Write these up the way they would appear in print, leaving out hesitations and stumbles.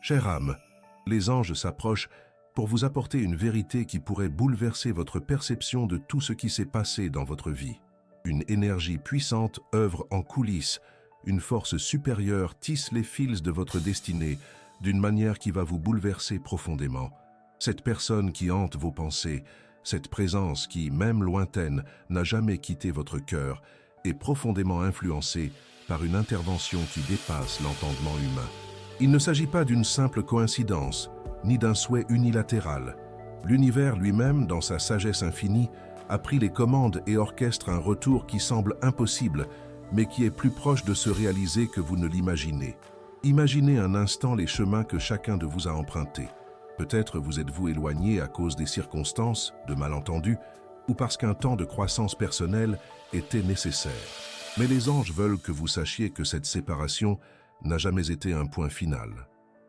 Chère âme, les anges s'approchent pour vous apporter une vérité qui pourrait bouleverser votre perception de tout ce qui s'est passé dans votre vie. Une énergie puissante œuvre en coulisses, une force supérieure tisse les fils de votre destinée d'une manière qui va vous bouleverser profondément. Cette personne qui hante vos pensées, cette présence qui, même lointaine, n'a jamais quitté votre cœur, est profondément influencée par une intervention qui dépasse l'entendement humain. Il ne s'agit pas d'une simple coïncidence, ni d'un souhait unilatéral. L'univers lui-même, dans sa sagesse infinie, a pris les commandes et orchestre un retour qui semble impossible, mais qui est plus proche de se réaliser que vous ne l'imaginez. Imaginez un instant les chemins que chacun de vous a empruntés. Peut-être vous êtes-vous éloigné à cause des circonstances, de malentendus, ou parce qu'un temps de croissance personnelle était nécessaire. Mais les anges veulent que vous sachiez que cette séparation n'a jamais été un point final.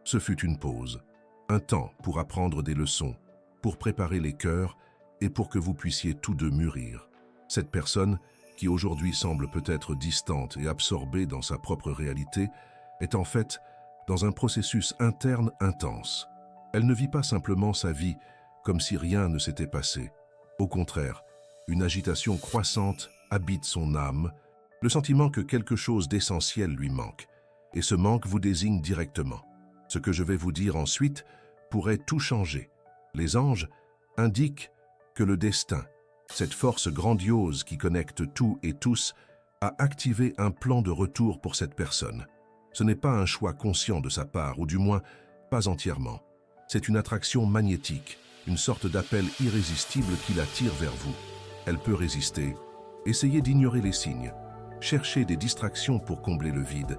Ce fut une pause, un temps pour apprendre des leçons, pour préparer les cœurs et pour que vous puissiez tous deux mûrir. Cette personne, qui aujourd'hui semble peut-être distante et absorbée dans sa propre réalité, est en fait dans un processus interne intense. Elle ne vit pas simplement sa vie comme si rien ne s'était passé. Au contraire, une agitation croissante habite son âme, le sentiment que quelque chose d'essentiel lui manque. Et ce manque vous désigne directement. Ce que je vais vous dire ensuite pourrait tout changer. Les anges indiquent que le destin, cette force grandiose qui connecte tout et tous, a activé un plan de retour pour cette personne. Ce n'est pas un choix conscient de sa part, ou du moins pas entièrement. C'est une attraction magnétique, une sorte d'appel irrésistible qui l'attire vers vous. Elle peut résister, essayer d'ignorer les signes, chercher des distractions pour combler le vide,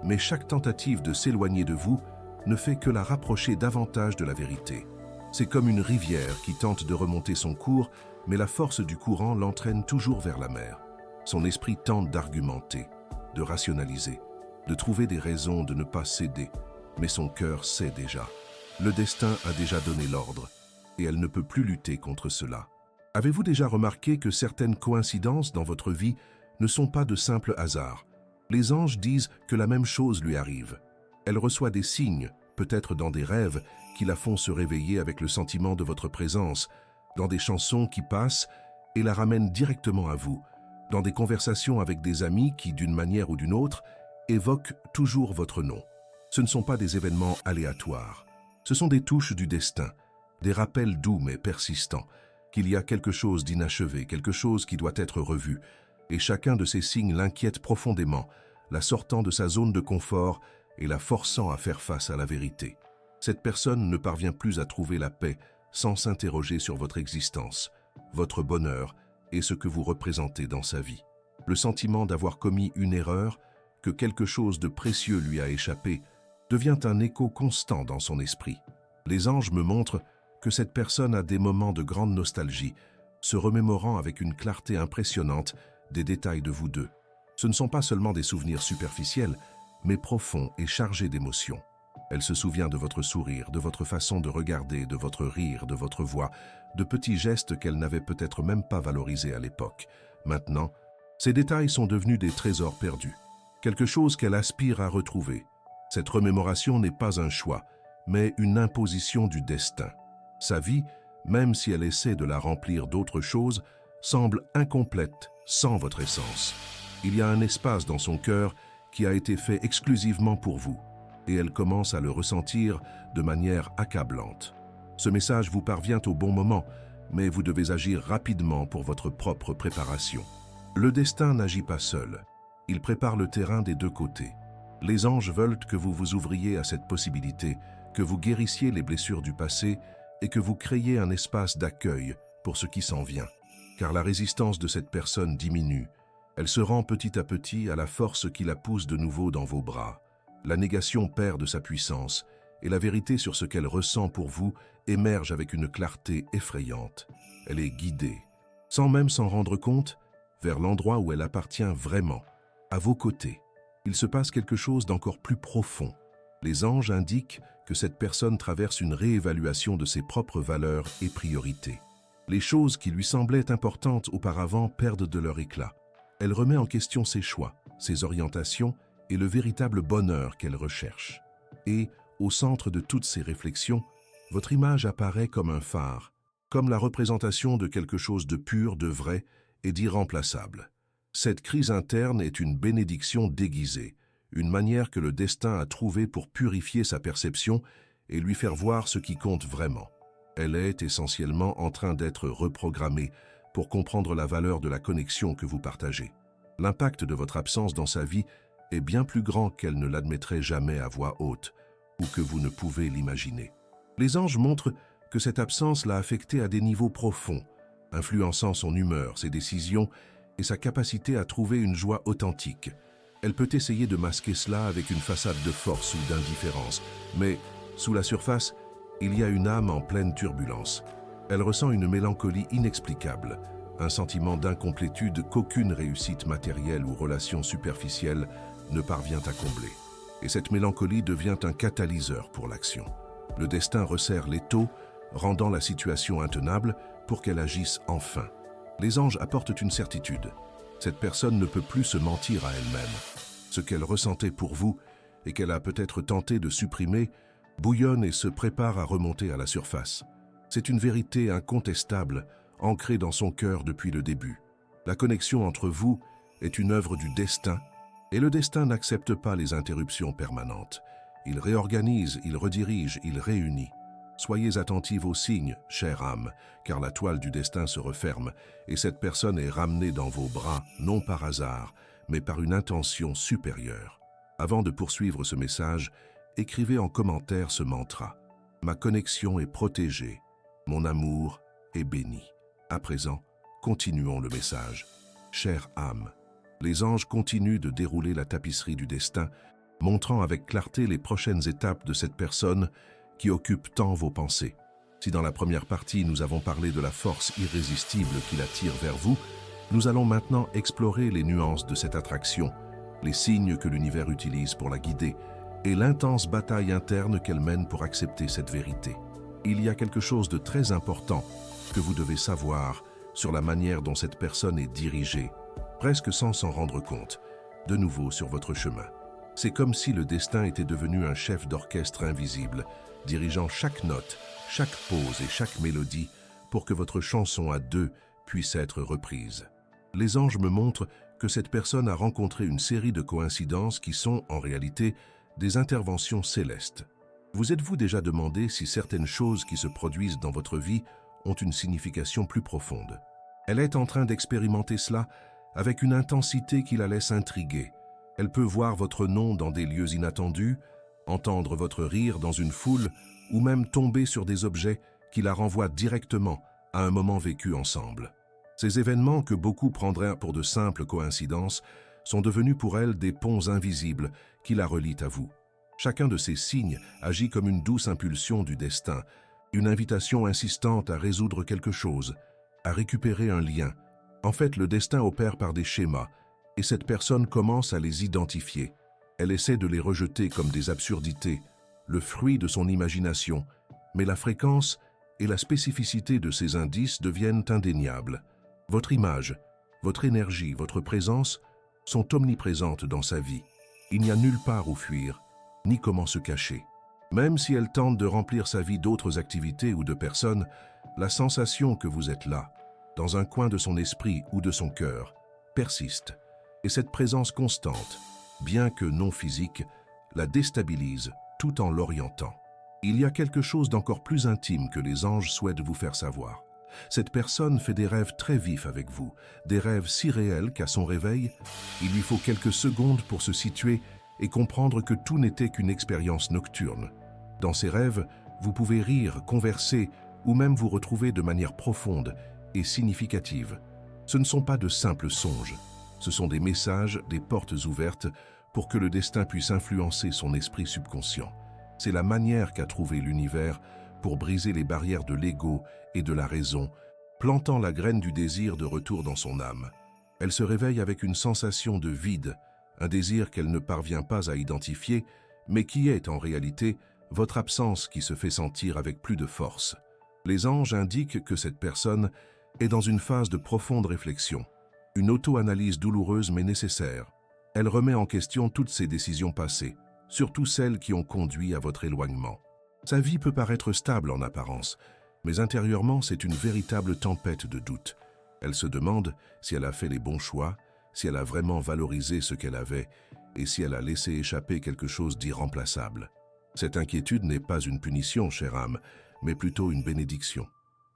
mais chaque tentative de s'éloigner de vous ne fait que la rapprocher davantage de la vérité. C'est comme une rivière qui tente de remonter son cours, mais la force du courant l'entraîne toujours vers la mer. Son esprit tente d'argumenter, de rationaliser, de trouver des raisons de ne pas céder, mais son cœur sait déjà. Le destin a déjà donné l'ordre, et elle ne peut plus lutter contre cela. Avez-vous déjà remarqué que certaines coïncidences dans votre vie ne sont pas de simples hasards? Les anges disent que la même chose lui arrive. Elle reçoit des signes, peut-être dans des rêves, qui la font se réveiller avec le sentiment de votre présence, dans des chansons qui passent et la ramènent directement à vous, dans des conversations avec des amis qui, d'une manière ou d'une autre, évoquent toujours votre nom. Ce ne sont pas des événements aléatoires. Ce sont des touches du destin, des rappels doux mais persistants, qu'il y a quelque chose d'inachevé, quelque chose qui doit être revu, et chacun de ces signes l'inquiète profondément, la sortant de sa zone de confort et la forçant à faire face à la vérité. Cette personne ne parvient plus à trouver la paix sans s'interroger sur votre existence, votre bonheur et ce que vous représentez dans sa vie. Le sentiment d'avoir commis une erreur, que quelque chose de précieux lui a échappé, devient un écho constant dans son esprit. Les anges me montrent que cette personne a des moments de grande nostalgie, se remémorant avec une clarté impressionnante des détails de vous deux. Ce ne sont pas seulement des souvenirs superficiels, mais profonds et chargés d'émotions. Elle se souvient de votre sourire, de votre façon de regarder, de votre rire, de votre voix, de petits gestes qu'elle n'avait peut-être même pas valorisés à l'époque. Maintenant, ces détails sont devenus des trésors perdus, quelque chose qu'elle aspire à retrouver. Cette remémoration n'est pas un choix, mais une imposition du destin. Sa vie, même si elle essaie de la remplir d'autres choses, semble incomplète sans votre essence. Il y a un espace dans son cœur qui a été fait exclusivement pour vous, et elle commence à le ressentir de manière accablante. Ce message vous parvient au bon moment, mais vous devez agir rapidement pour votre propre préparation. Le destin n'agit pas seul, il prépare le terrain des deux côtés. Les anges veulent que vous vous ouvriez à cette possibilité, que vous guérissiez les blessures du passé et que vous créiez un espace d'accueil pour ce qui s'en vient. Car la résistance de cette personne diminue. Elle se rend petit à petit à la force qui la pousse de nouveau dans vos bras. La négation perd de sa puissance et la vérité sur ce qu'elle ressent pour vous émerge avec une clarté effrayante. Elle est guidée, sans même s'en rendre compte, vers l'endroit où elle appartient vraiment, à vos côtés. Il se passe quelque chose d'encore plus profond. Les anges indiquent que cette personne traverse une réévaluation de ses propres valeurs et priorités. Les choses qui lui semblaient importantes auparavant perdent de leur éclat. Elle remet en question ses choix, ses orientations et le véritable bonheur qu'elle recherche. Et, Au centre de toutes ces réflexions, votre image apparaît comme un phare, comme la représentation de quelque chose de pur, de vrai et d'irremplaçable. Cette crise interne est une bénédiction déguisée, une manière que le destin a trouvée pour purifier sa perception et lui faire voir ce qui compte vraiment. Elle est essentiellement en train d'être reprogrammée pour comprendre la valeur de la connexion que vous partagez. L'impact de votre absence dans sa vie est bien plus grand qu'elle ne l'admettrait jamais à voix haute, ou que vous ne pouvez l'imaginer. Les anges montrent que cette absence l'a affecté à des niveaux profonds, influençant son humeur, ses décisions et sa capacité à trouver une joie authentique. Elle peut essayer de masquer cela avec une façade de force ou d'indifférence, mais sous la surface, il y a une âme en pleine turbulence. Elle ressent une mélancolie inexplicable, un sentiment d'incomplétude qu'aucune réussite matérielle ou relation superficielle ne parvient à combler. Et cette mélancolie devient un catalyseur pour l'action. Le destin resserre l'étau, rendant la situation intenable pour qu'elle agisse enfin. Les anges apportent une certitude. Cette personne ne peut plus se mentir à elle-même. Ce qu'elle ressentait pour vous et qu'elle a peut-être tenté de supprimer bouillonne et se prépare à remonter à la surface. C'est une vérité incontestable, ancrée dans son cœur depuis le début. La connexion entre vous est une œuvre du destin, et le destin n'accepte pas les interruptions permanentes. Il réorganise, il redirige, il réunit. Soyez attentive aux signes, chère âme, car la toile du destin se referme, et cette personne est ramenée dans vos bras, non par hasard, mais par une intention supérieure. Avant de poursuivre ce message, écrivez en commentaire ce mantra. Ma connexion est protégée, mon amour est béni. À présent, continuons le message. Chère âme, les anges continuent de dérouler la tapisserie du destin, montrant avec clarté les prochaines étapes de cette personne qui occupe tant vos pensées. Si dans la première partie nous avons parlé de la force irrésistible qui l'attire vers vous, nous allons maintenant explorer les nuances de cette attraction, les signes que l'univers utilise pour la guider et l'intense bataille interne qu'elle mène pour accepter cette vérité. Il y a quelque chose de très important que vous devez savoir sur la manière dont cette personne est dirigée, presque sans s'en rendre compte, de nouveau sur votre chemin. C'est comme si le destin était devenu un chef d'orchestre invisible, dirigeant chaque note, chaque pause et chaque mélodie pour que votre chanson à deux puisse être reprise. Les anges me montrent que cette personne a rencontré une série de coïncidences qui sont, en réalité, des interventions célestes. Vous êtes-vous déjà demandé si certaines choses qui se produisent dans votre vie ont une signification plus profonde? Elle est en train d'expérimenter cela avec une intensité qui la laisse intriguer. Elle peut voir votre nom dans des lieux inattendus, entendre votre rire dans une foule ou même tomber sur des objets qui la renvoient directement à un moment vécu ensemble. Ces événements que beaucoup prendraient pour de simples coïncidences sont devenus pour elle des ponts invisibles qui la relient à vous. Chacun de ces signes agit comme une douce impulsion du destin, une invitation insistante à résoudre quelque chose, à récupérer un lien. En fait, le destin opère par des schémas, et cette personne commence à les identifier. Elle essaie de les rejeter comme des absurdités, le fruit de son imagination, mais la fréquence et la spécificité de ces indices deviennent indéniables. Votre image, votre énergie, votre présence sont omniprésentes dans sa vie. Il n'y a nulle part où fuir, ni comment se cacher. Même si elle tente de remplir sa vie d'autres activités ou de personnes, la sensation que vous êtes là, dans un coin de son esprit ou de son cœur, persiste. Et cette présence constante, bien que non physique, la déstabilise tout en l'orientant. Il y a quelque chose d'encore plus intime que les anges souhaitent vous faire savoir. Cette personne fait des rêves très vifs avec vous, des rêves si réels qu'à son réveil, il lui faut quelques secondes pour se situer et comprendre que tout n'était qu'une expérience nocturne. Dans ces rêves, vous pouvez rire, converser ou même vous retrouver de manière profonde et significative. Ce ne sont pas de simples songes, ce sont des messages, des portes ouvertes pour que le destin puisse influencer son esprit subconscient. C'est la manière qu'a trouvé l'univers pour briser les barrières de l'ego et de la raison, plantant la graine du désir de retour dans son âme. Elle se réveille avec une sensation de vide, un désir qu'elle ne parvient pas à identifier, mais qui est en réalité votre absence qui se fait sentir avec plus de force. Les anges indiquent que cette personne est dans une phase de profonde réflexion, une auto-analyse douloureuse mais nécessaire. Elle remet en question toutes ses décisions passées, surtout celles qui ont conduit à votre éloignement. Sa vie peut paraître stable en apparence, mais intérieurement, c'est une véritable tempête de doute. Elle se demande si elle a fait les bons choix, si elle a vraiment valorisé ce qu'elle avait et si elle a laissé échapper quelque chose d'irremplaçable. Cette inquiétude n'est pas une punition, chère âme, mais plutôt une bénédiction.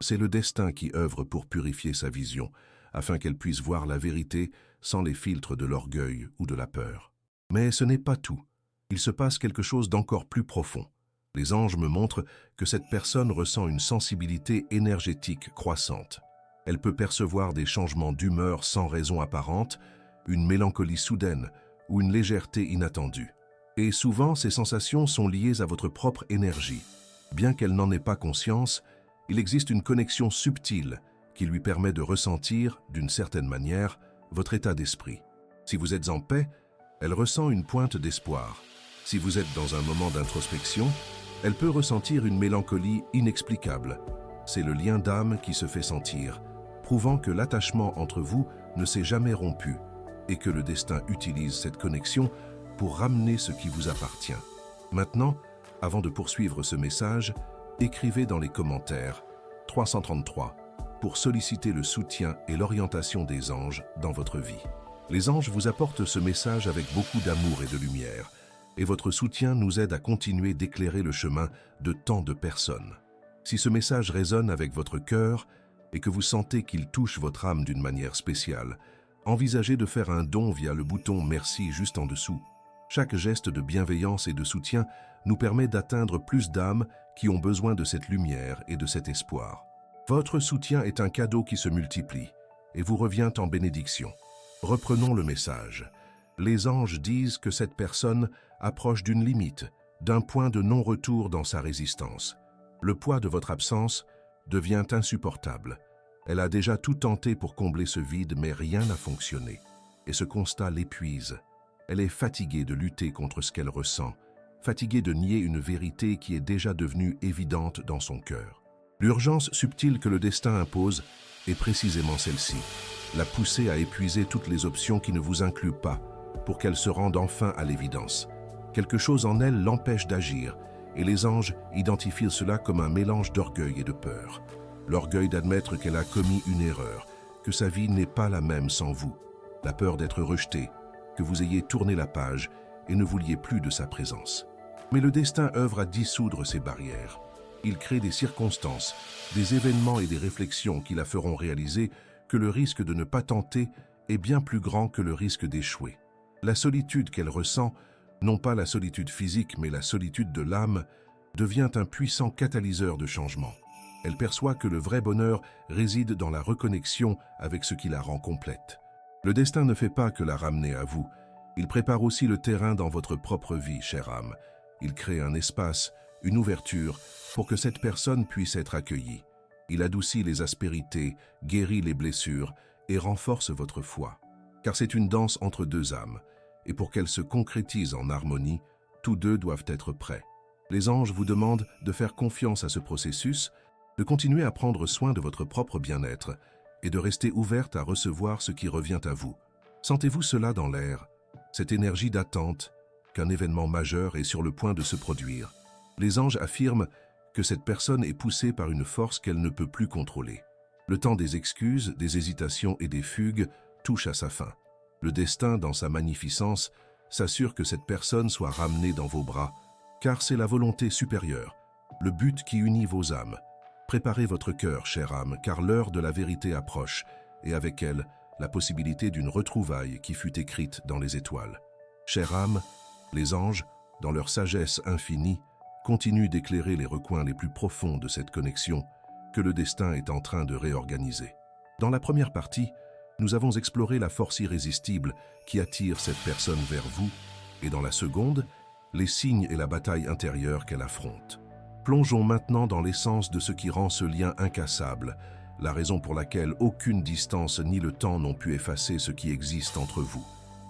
C'est le destin qui œuvre pour purifier sa vision, afin qu'elle puisse voir la vérité sans les filtres de l'orgueil ou de la peur. Mais ce n'est pas tout. Il se passe quelque chose d'encore plus profond. Les anges me montrent que cette personne ressent une sensibilité énergétique croissante. Elle peut percevoir des changements d'humeur sans raison apparente, une mélancolie soudaine ou une légèreté inattendue. Et souvent, ces sensations sont liées à votre propre énergie. Bien qu'elle n'en ait pas conscience, il existe une connexion subtile qui lui permet de ressentir, d'une certaine manière, votre état d'esprit. Si vous êtes en paix, elle ressent une pointe d'espoir. Si vous êtes dans un moment d'introspection, elle peut ressentir une mélancolie inexplicable. C'est le lien d'âme qui se fait sentir, prouvant que l'attachement entre vous ne s'est jamais rompu et que le destin utilise cette connexion pour ramener ce qui vous appartient. Maintenant, avant de poursuivre ce message, écrivez dans les commentaires 333 pour solliciter le soutien et l'orientation des anges dans votre vie. Les anges vous apportent ce message avec beaucoup d'amour et de lumière, et votre soutien nous aide à continuer d'éclairer le chemin de tant de personnes. Si ce message résonne avec votre cœur et que vous sentez qu'il touche votre âme d'une manière spéciale, envisagez de faire un don via le bouton « Merci » juste en dessous. Chaque geste de bienveillance et de soutien nous permet d'atteindre plus d'âmes qui ont besoin de cette lumière et de cet espoir. Votre soutien est un cadeau qui se multiplie et vous revient en bénédiction. Reprenons le message. Les anges disent que cette personne approche d'une limite, d'un point de non-retour dans sa résistance. Le poids de votre absence devient insupportable. Elle a déjà tout tenté pour combler ce vide, mais rien n'a fonctionné. Et ce constat l'épuise. Elle est fatiguée de lutter contre ce qu'elle ressent, fatiguée de nier une vérité qui est déjà devenue évidente dans son cœur. L'urgence subtile que le destin impose est précisément celle-ci. La pousser à épuiser toutes les options qui ne vous incluent pas, pour qu'elle se rende enfin à l'évidence. Quelque chose en elle l'empêche d'agir, et les anges identifient cela comme un mélange d'orgueil et de peur. L'orgueil d'admettre qu'elle a commis une erreur, que sa vie n'est pas la même sans vous. La peur d'être rejetée, que vous ayez tourné la page et ne vouliez plus de sa présence. Mais le destin œuvre à dissoudre ces barrières. Il crée des circonstances, des événements et des réflexions qui la feront réaliser que le risque de ne pas tenter est bien plus grand que le risque d'échouer. La solitude qu'elle ressent, non pas la solitude physique mais la solitude de l'âme, devient un puissant catalyseur de changement. Elle perçoit que le vrai bonheur réside dans la reconnexion avec ce qui la rend complète. Le destin ne fait pas que la ramener à vous, il prépare aussi le terrain dans votre propre vie, chère âme. Il crée un espace, une ouverture, pour que cette personne puisse être accueillie. Il adoucit les aspérités, guérit les blessures et renforce votre foi. Car c'est une danse entre deux âmes, et pour qu'elle se concrétise en harmonie, tous deux doivent être prêts. Les anges vous demandent de faire confiance à ce processus, de continuer à prendre soin de votre propre bien-être et de rester ouverte à recevoir ce qui revient à vous. Sentez-vous cela dans l'air, cette énergie d'attente, qu'un événement majeur est sur le point de se produire. Les anges affirment que cette personne est poussée par une force qu'elle ne peut plus contrôler. Le temps des excuses, des hésitations et des fugues touche à sa fin. Le destin, dans sa magnificence, s'assure que cette personne soit ramenée dans vos bras, car c'est la volonté supérieure, le but qui unit vos âmes. Préparez votre cœur, chère âme, car l'heure de la vérité approche, et avec elle, la possibilité d'une retrouvaille qui fut écrite dans les étoiles. Chère âme, les anges, dans leur sagesse infinie, continuent d'éclairer les recoins les plus profonds de cette connexion que le destin est en train de réorganiser. Dans la première partie, nous avons exploré la force irrésistible qui attire cette personne vers vous, et dans la seconde, les signes et la bataille intérieure qu'elle affronte. Plongeons maintenant dans l'essence de ce qui rend ce lien incassable, la raison pour laquelle aucune distance ni le temps n'ont pu effacer ce qui existe entre vous.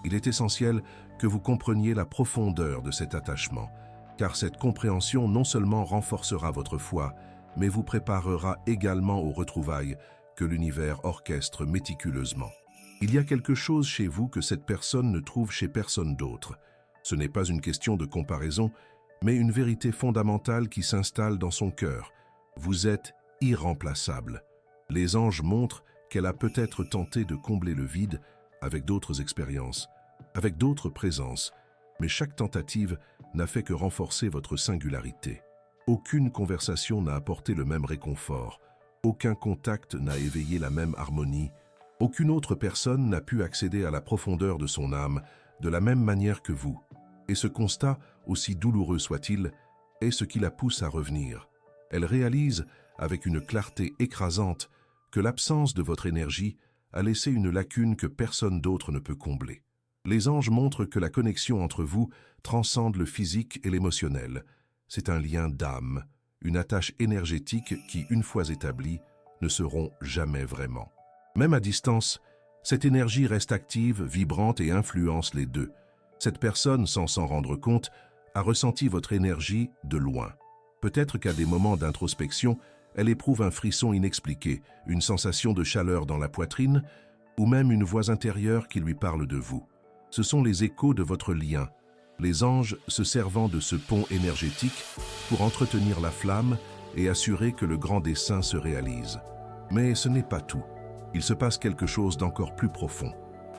Il est essentiel que vous compreniez la profondeur de cet attachement, car cette compréhension non seulement renforcera votre foi, mais vous préparera également aux retrouvailles que l'univers orchestre méticuleusement. Il y a quelque chose chez vous que cette personne ne trouve chez personne d'autre. Ce n'est pas une question de comparaison, mais une vérité fondamentale qui s'installe dans son cœur. Vous êtes irremplaçable. Les anges montrent qu'elle a peut-être tenté de combler le vide avec d'autres expériences, avec d'autres présences, mais chaque tentative n'a fait que renforcer votre singularité. Aucune conversation n'a apporté le même réconfort, aucun contact n'a éveillé la même harmonie, aucune autre personne n'a pu accéder à la profondeur de son âme de la même manière que vous. Et ce constat, aussi douloureux soit-il, est ce qui la pousse à revenir. Elle réalise, avec une clarté écrasante, que l'absence de votre énergie a laissé une lacune que personne d'autre ne peut combler. Les anges montrent que la connexion entre vous transcende le physique et l'émotionnel. C'est un lien d'âme, une attache énergétique qui, une fois établie, ne se rompt jamais vraiment. Même à distance, cette énergie reste active, vibrante et influence les deux. Cette personne, sans s'en rendre compte, a ressenti votre énergie de loin. Peut-être qu'à des moments d'introspection, elle éprouve un frisson inexpliqué, une sensation de chaleur dans la poitrine, ou même une voix intérieure qui lui parle de vous. Ce sont les échos de votre lien, les anges se servant de ce pont énergétique pour entretenir la flamme et assurer que le grand dessein se réalise. Mais ce n'est pas tout. Il se passe quelque chose d'encore plus profond.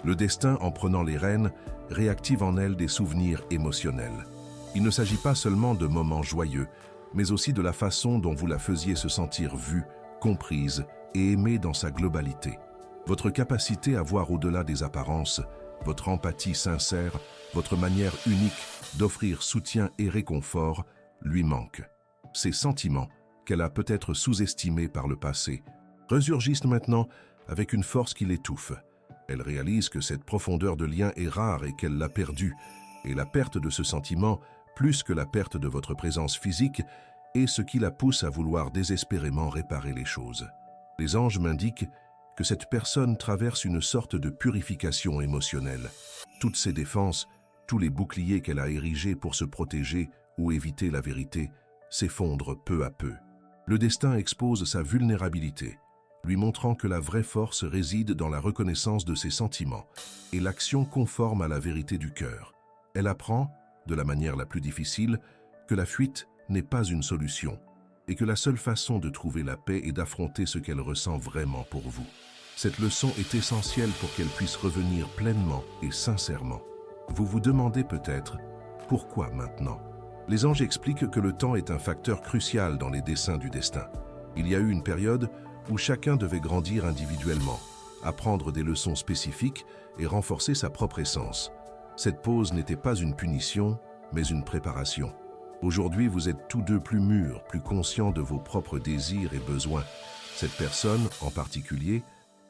Le destin, en prenant les rênes, réactive en elle des souvenirs émotionnels. Il ne s'agit pas seulement de moments joyeux, mais aussi de la façon dont vous la faisiez se sentir vue, comprise et aimée dans sa globalité. Votre capacité à voir au-delà des apparences, votre empathie sincère, votre manière unique d'offrir soutien et réconfort lui manquent. Ces sentiments, qu'elle a peut-être sous-estimés par le passé, ressurgissent maintenant avec une force qui l'étouffe. Elle réalise que cette profondeur de lien est rare et qu'elle l'a perdue, et la perte de ce sentiment, plus que la perte de votre présence physique, est ce qui la pousse à vouloir désespérément réparer les choses. Les anges m'indiquent que cette personne traverse une sorte de purification émotionnelle. Toutes ses défenses, tous les boucliers qu'elle a érigés pour se protéger ou éviter la vérité, s'effondrent peu à peu. Le destin expose sa vulnérabilité, lui montrant que la vraie force réside dans la reconnaissance de ses sentiments et l'action conforme à la vérité du cœur. Elle apprend, de la manière la plus difficile, que la fuite n'est pas une solution et que la seule façon de trouver la paix est d'affronter ce qu'elle ressent vraiment pour vous. Cette leçon est essentielle pour qu'elle puisse revenir pleinement et sincèrement. Vous vous demandez peut-être, pourquoi maintenant? Les anges expliquent que le temps est un facteur crucial dans les desseins du destin. Il y a eu une période où chacun devait grandir individuellement, apprendre des leçons spécifiques et renforcer sa propre essence. Cette pause n'était pas une punition, mais une préparation. Aujourd'hui, vous êtes tous deux plus mûrs, plus conscients de vos propres désirs et besoins. Cette personne, en particulier,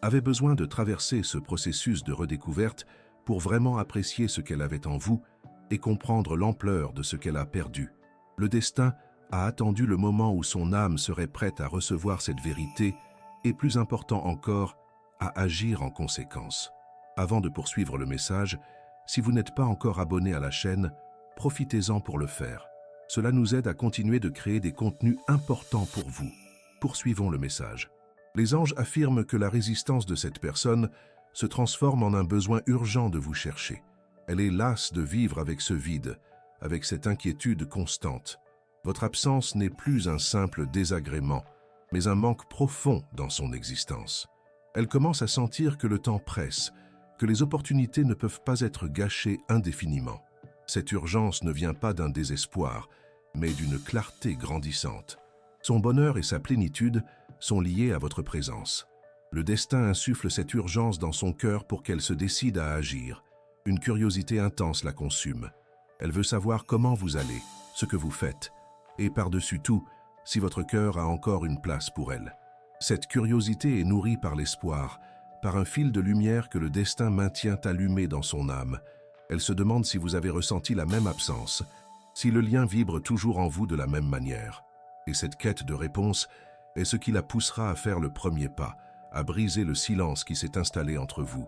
avait besoin de traverser ce processus de redécouverte pour vraiment apprécier ce qu'elle avait en vous et comprendre l'ampleur de ce qu'elle a perdu. Le destin a attendu le moment où son âme serait prête à recevoir cette vérité et, plus important encore, à agir en conséquence. Avant de poursuivre le message, si vous n'êtes pas encore abonné à la chaîne, profitez-en pour le faire. Cela nous aide à continuer de créer des contenus importants pour vous. Poursuivons le message. Les anges affirment que la résistance de cette personne se transforme en un besoin urgent de vous chercher. Elle est lasse de vivre avec ce vide, avec cette inquiétude constante. Votre absence n'est plus un simple désagrément, mais un manque profond dans son existence. Elle commence à sentir que le temps presse, que les opportunités ne peuvent pas être gâchées indéfiniment. Cette urgence ne vient pas d'un désespoir, mais d'une clarté grandissante. Son bonheur et sa plénitude sont liés à votre présence. Le destin insuffle cette urgence dans son cœur pour qu'elle se décide à agir. Une curiosité intense la consume. Elle veut savoir comment vous allez, ce que vous faites, et par-dessus tout, si votre cœur a encore une place pour elle. Cette curiosité est nourrie par l'espoir, par un fil de lumière que le destin maintient allumé dans son âme. Elle se demande si vous avez ressenti la même absence, si le lien vibre toujours en vous de la même manière. Et cette quête de réponse est ce qui la poussera à faire le premier pas, à briser le silence qui s'est installé entre vous.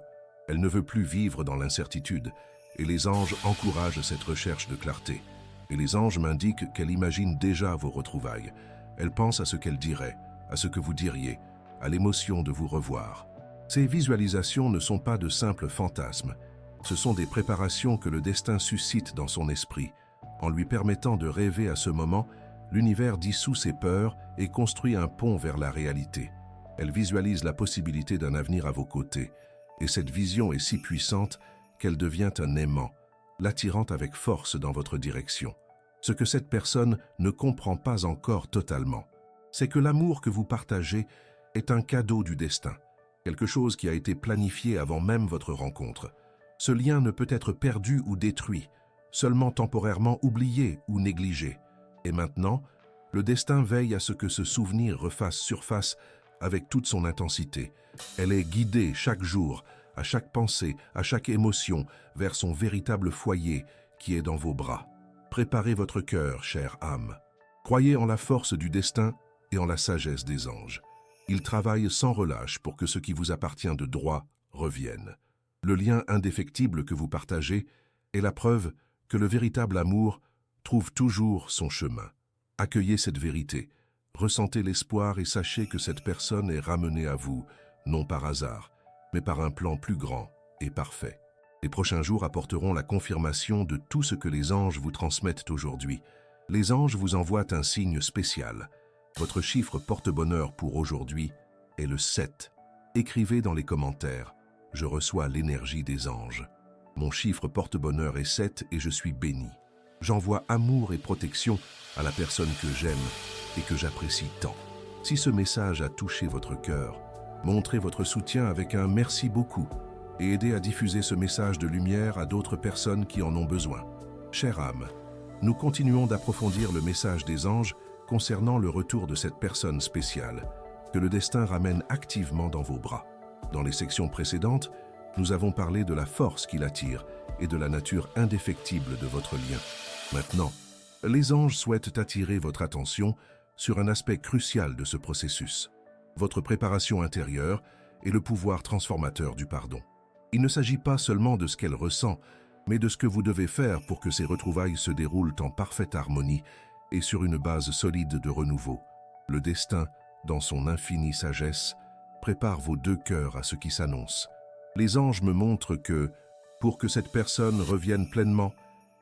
Elle ne veut plus vivre dans l'incertitude, et les anges encouragent cette recherche de clarté. Et les anges m'indiquent qu'elle imagine déjà vos retrouvailles. Elle pense à ce qu'elle dirait, à ce que vous diriez, à l'émotion de vous revoir. Ces visualisations ne sont pas de simples fantasmes. Ce sont des préparations que le destin suscite dans son esprit. En lui permettant de rêver à ce moment, l'univers dissout ses peurs et construit un pont vers la réalité. Elle visualise la possibilité d'un avenir à vos côtés. Et cette vision est si puissante qu'elle devient un aimant, l'attirant avec force dans votre direction. Ce que cette personne ne comprend pas encore totalement, c'est que l'amour que vous partagez est un cadeau du destin, quelque chose qui a été planifié avant même votre rencontre. Ce lien ne peut être perdu ou détruit, seulement temporairement oublié ou négligé. Et maintenant, le destin veille à ce que ce souvenir refasse surface avec toute son intensité. Elle est guidée chaque jour, à chaque pensée, à chaque émotion, vers son véritable foyer qui est dans vos bras. Préparez votre cœur, chère âme. Croyez en la force du destin et en la sagesse des anges. Ils travaillent sans relâche pour que ce qui vous appartient de droit revienne. Le lien indéfectible que vous partagez est la preuve que le véritable amour trouve toujours son chemin. Accueillez cette vérité, ressentez l'espoir et sachez que cette personne est ramenée à vous, non par hasard, mais par un plan plus grand et parfait. Les prochains jours apporteront la confirmation de tout ce que les anges vous transmettent aujourd'hui. Les anges vous envoient un signe spécial. Votre chiffre porte-bonheur pour aujourd'hui est le 7. Écrivez dans les commentaires « Je reçois l'énergie des anges ». Mon chiffre porte-bonheur est 7 et je suis béni. J'envoie amour et protection à la personne que j'aime et que j'apprécie tant. Si ce message a touché votre cœur, montrez votre soutien avec un « merci beaucoup » et aidez à diffuser ce message de lumière à d'autres personnes qui en ont besoin. Chère âme, nous continuons d'approfondir le message des anges concernant le retour de cette personne spéciale, que le destin ramène activement dans vos bras. Dans les sections précédentes, nous avons parlé de la force qui l'attire et de la nature indéfectible de votre lien. Maintenant, les anges souhaitent attirer votre attention sur un aspect crucial de ce processus, votre préparation intérieure et le pouvoir transformateur du pardon. Il ne s'agit pas seulement de ce qu'elle ressent, mais de ce que vous devez faire pour que ces retrouvailles se déroulent en parfaite harmonie et sur une base solide de renouveau. Le destin, dans son infinie sagesse, prépare vos deux cœurs à ce qui s'annonce. Les anges me montrent que, pour que cette personne revienne pleinement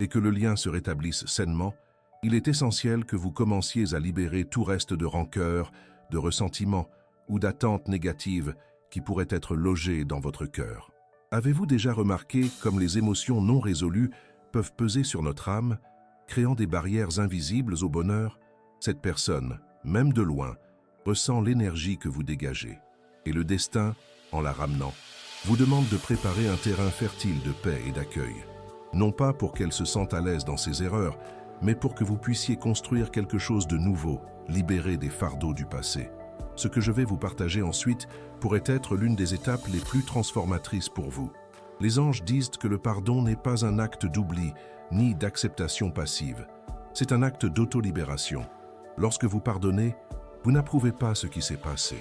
et que le lien se rétablisse sainement, il est essentiel que vous commenciez à libérer tout reste de rancœur, de ressentiment ou d'attente négative qui pourrait être logée dans votre cœur. Avez-vous déjà remarqué comme les émotions non résolues peuvent peser sur notre âme, créant des barrières invisibles au bonheur? Cette personne, même de loin, ressent l'énergie que vous dégagez. Et le destin, en la ramenant, vous demande de préparer un terrain fertile de paix et d'accueil. Non pas pour qu'elle se sente à l'aise dans ses erreurs, mais pour que vous puissiez construire quelque chose de nouveau, libéré des fardeaux du passé. Ce que je vais vous partager ensuite pourrait être l'une des étapes les plus transformatrices pour vous. Les anges disent que le pardon n'est pas un acte d'oubli, ni d'acceptation passive. C'est un acte d'auto-libération. Lorsque vous pardonnez, vous n'approuvez pas ce qui s'est passé,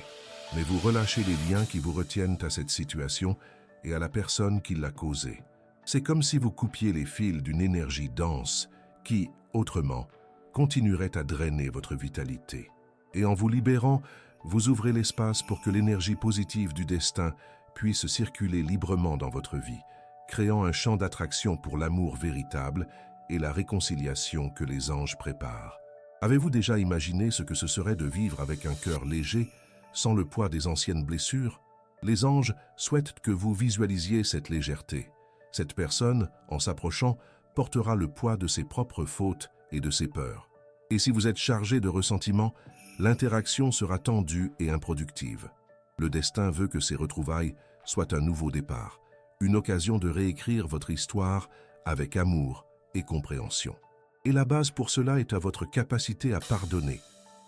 mais vous relâchez les liens qui vous retiennent à cette situation et à la personne qui l'a causée. C'est comme si vous coupiez les fils d'une énergie dense qui, autrement, continuerait à drainer votre vitalité. Et en vous libérant, vous ouvrez l'espace pour que l'énergie positive du destin puisse circuler librement dans votre vie, créant un champ d'attraction pour l'amour véritable et la réconciliation que les anges préparent. Avez-vous déjà imaginé ce que ce serait de vivre avec un cœur léger, sans le poids des anciennes blessures? Les anges souhaitent que vous visualisiez cette légèreté. Cette personne, en s'approchant, portera le poids de ses propres fautes et de ses peurs. Et si vous êtes chargé de ressentiment, l'interaction sera tendue et improductive. Le destin veut que ces retrouvailles soient un nouveau départ, une occasion de réécrire votre histoire avec amour et compréhension. Et la base pour cela est à votre capacité à pardonner,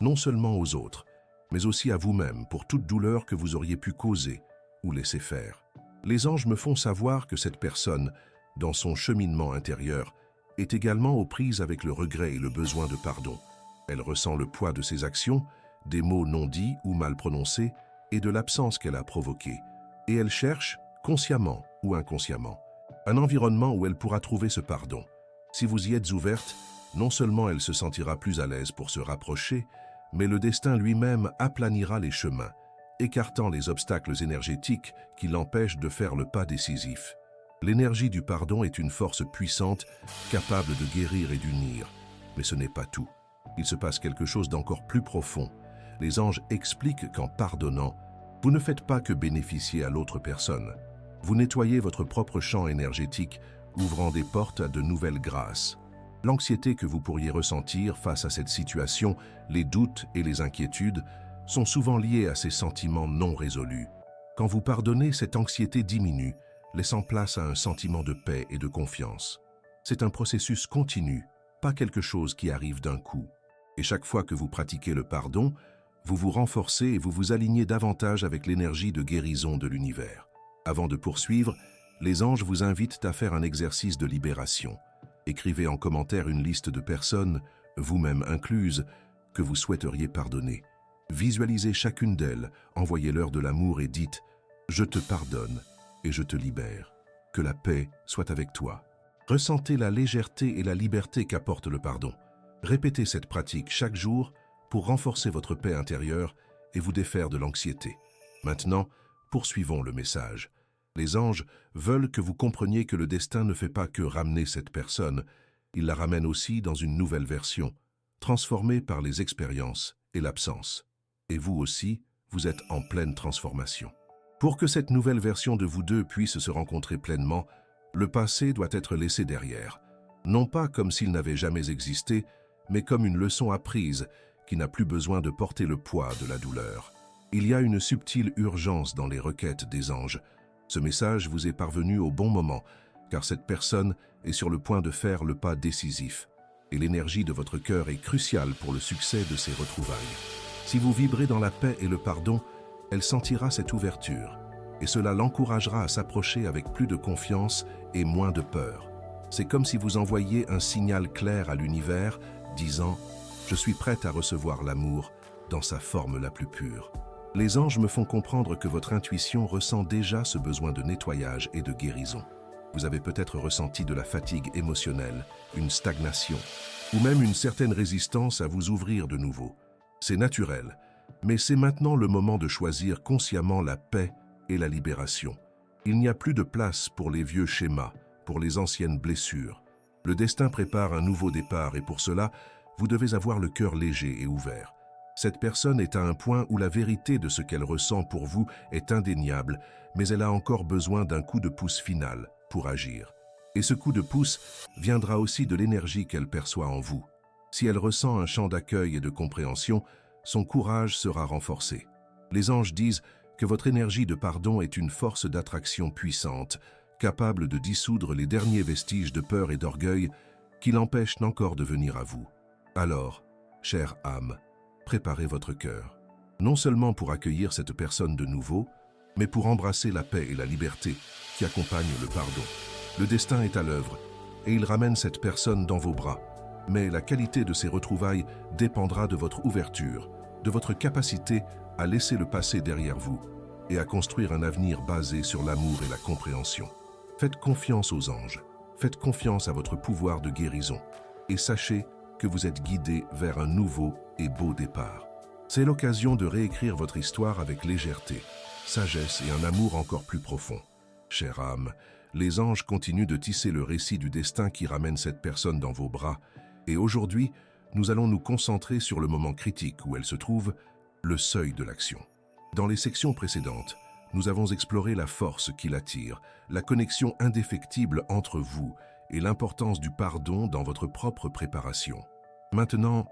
non seulement aux autres, mais aussi à vous-même pour toute douleur que vous auriez pu causer ou laisser faire. Les anges me font savoir que cette personne, dans son cheminement intérieur, est également aux prises avec le regret et le besoin de pardon. Elle ressent le poids de ses actions, des mots non dits ou mal prononcés, et de l'absence qu'elle a provoquée. Et elle cherche, consciemment ou inconsciemment, un environnement où elle pourra trouver ce pardon. Si vous y êtes ouverte, non seulement elle se sentira plus à l'aise pour se rapprocher, mais le destin lui-même aplanira les chemins, écartant les obstacles énergétiques qui l'empêchent de faire le pas décisif. L'énergie du pardon est une force puissante, capable de guérir et d'unir. Mais ce n'est pas tout. Il se passe quelque chose d'encore plus profond. Les anges expliquent qu'en pardonnant, vous ne faites pas que bénéficier à l'autre personne. Vous nettoyez votre propre champ énergétique, ouvrant des portes à de nouvelles grâces. L'anxiété que vous pourriez ressentir face à cette situation, les doutes et les inquiétudes, sont souvent liés à ces sentiments non résolus. Quand vous pardonnez, cette anxiété diminue, laissant place à un sentiment de paix et de confiance. C'est un processus continu, pas quelque chose qui arrive d'un coup. Et chaque fois que vous pratiquez le pardon, vous vous renforcez et vous vous alignez davantage avec l'énergie de guérison de l'univers. Avant de poursuivre, les anges vous invitent à faire un exercice de libération. Écrivez en commentaire une liste de personnes, vous-même incluses, que vous souhaiteriez pardonner. Visualisez chacune d'elles, envoyez-leur de l'amour et dites « Je te pardonne et je te libère. Que la paix soit avec toi. » Ressentez la légèreté et la liberté qu'apporte le pardon. Répétez cette pratique chaque jour pour renforcer votre paix intérieure et vous défaire de l'anxiété. Maintenant, poursuivons le message. Les anges veulent que vous compreniez que le destin ne fait pas que ramener cette personne, il la ramène aussi dans une nouvelle version, transformée par les expériences et l'absence. Et vous aussi, vous êtes en pleine transformation. Pour que cette nouvelle version de vous deux puisse se rencontrer pleinement, le passé doit être laissé derrière, non pas comme s'il n'avait jamais existé, mais comme une leçon apprise qui n'a plus besoin de porter le poids de la douleur. Il y a une subtile urgence dans les requêtes des anges. Ce message vous est parvenu au bon moment, car cette personne est sur le point de faire le pas décisif, et l'énergie de votre cœur est cruciale pour le succès de ces retrouvailles. Si vous vibrez dans la paix et le pardon, elle sentira cette ouverture, et cela l'encouragera à s'approcher avec plus de confiance et moins de peur. C'est comme si vous envoyiez un signal clair à l'univers, disant « Je suis prête à recevoir l'amour dans sa forme la plus pure ». Les anges me font comprendre que votre intuition ressent déjà ce besoin de nettoyage et de guérison. Vous avez peut-être ressenti de la fatigue émotionnelle, une stagnation, ou même une certaine résistance à vous ouvrir de nouveau. C'est naturel, mais c'est maintenant le moment de choisir consciemment la paix et la libération. Il n'y a plus de place pour les vieux schémas, pour les anciennes blessures. Le destin prépare un nouveau départ et pour cela, vous devez avoir le cœur léger et ouvert. Cette personne est à un point où la vérité de ce qu'elle ressent pour vous est indéniable, mais elle a encore besoin d'un coup de pouce final pour agir. Et ce coup de pouce viendra aussi de l'énergie qu'elle perçoit en vous. Si elle ressent un champ d'accueil et de compréhension, son courage sera renforcé. Les anges disent que votre énergie de pardon est une force d'attraction puissante, capable de dissoudre les derniers vestiges de peur et d'orgueil qui l'empêchent encore de venir à vous. Alors, chère âme, préparez votre cœur, non seulement pour accueillir cette personne de nouveau, mais pour embrasser la paix et la liberté qui accompagnent le pardon. Le destin est à l'œuvre, et il ramène cette personne dans vos bras. Mais la qualité de ces retrouvailles dépendra de votre ouverture, de votre capacité à laisser le passé derrière vous et à construire un avenir basé sur l'amour et la compréhension. Faites confiance aux anges, faites confiance à votre pouvoir de guérison et sachez que vous êtes guidé vers un nouveau et beau départ. C'est l'occasion de réécrire votre histoire avec légèreté, sagesse et un amour encore plus profond. Chère âme, les anges continuent de tisser le récit du destin qui ramène cette personne dans vos bras. Et aujourd'hui, nous allons nous concentrer sur le moment critique où elle se trouve, le seuil de l'action. Dans les sections précédentes, nous avons exploré la force qui l'attire, la connexion indéfectible entre vous et l'importance du pardon dans votre propre préparation. Maintenant,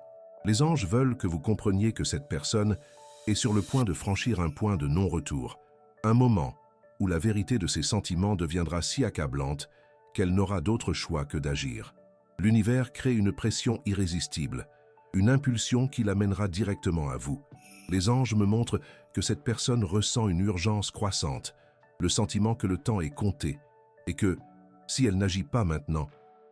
les anges veulent que vous compreniez que cette personne est sur le point de franchir un point de non-retour, un moment où la vérité de ses sentiments deviendra si accablante qu'elle n'aura d'autre choix que d'agir. L'univers crée une pression irrésistible, une impulsion qui l'amènera directement à vous. Les anges me montrent que cette personne ressent une urgence croissante, le sentiment que le temps est compté, et que, si elle n'agit pas maintenant,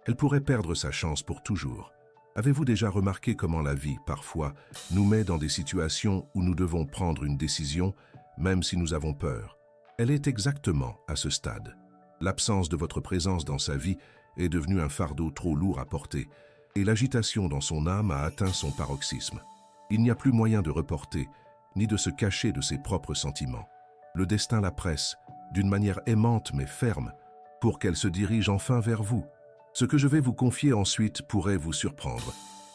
elle pourrait perdre sa chance pour toujours. Avez-vous déjà remarqué comment la vie, parfois, nous met dans des situations où nous devons prendre une décision, même si nous avons peur? Elle est exactement à ce stade. L'absence de votre présence dans sa vie est devenue un fardeau trop lourd à porter, et l'agitation dans son âme a atteint son paroxysme. Il n'y a plus moyen de reporter, ni de se cacher de ses propres sentiments. Le destin la presse, d'une manière aimante mais ferme, pour qu'elle se dirige enfin vers vous. Ce que je vais vous confier ensuite pourrait vous surprendre.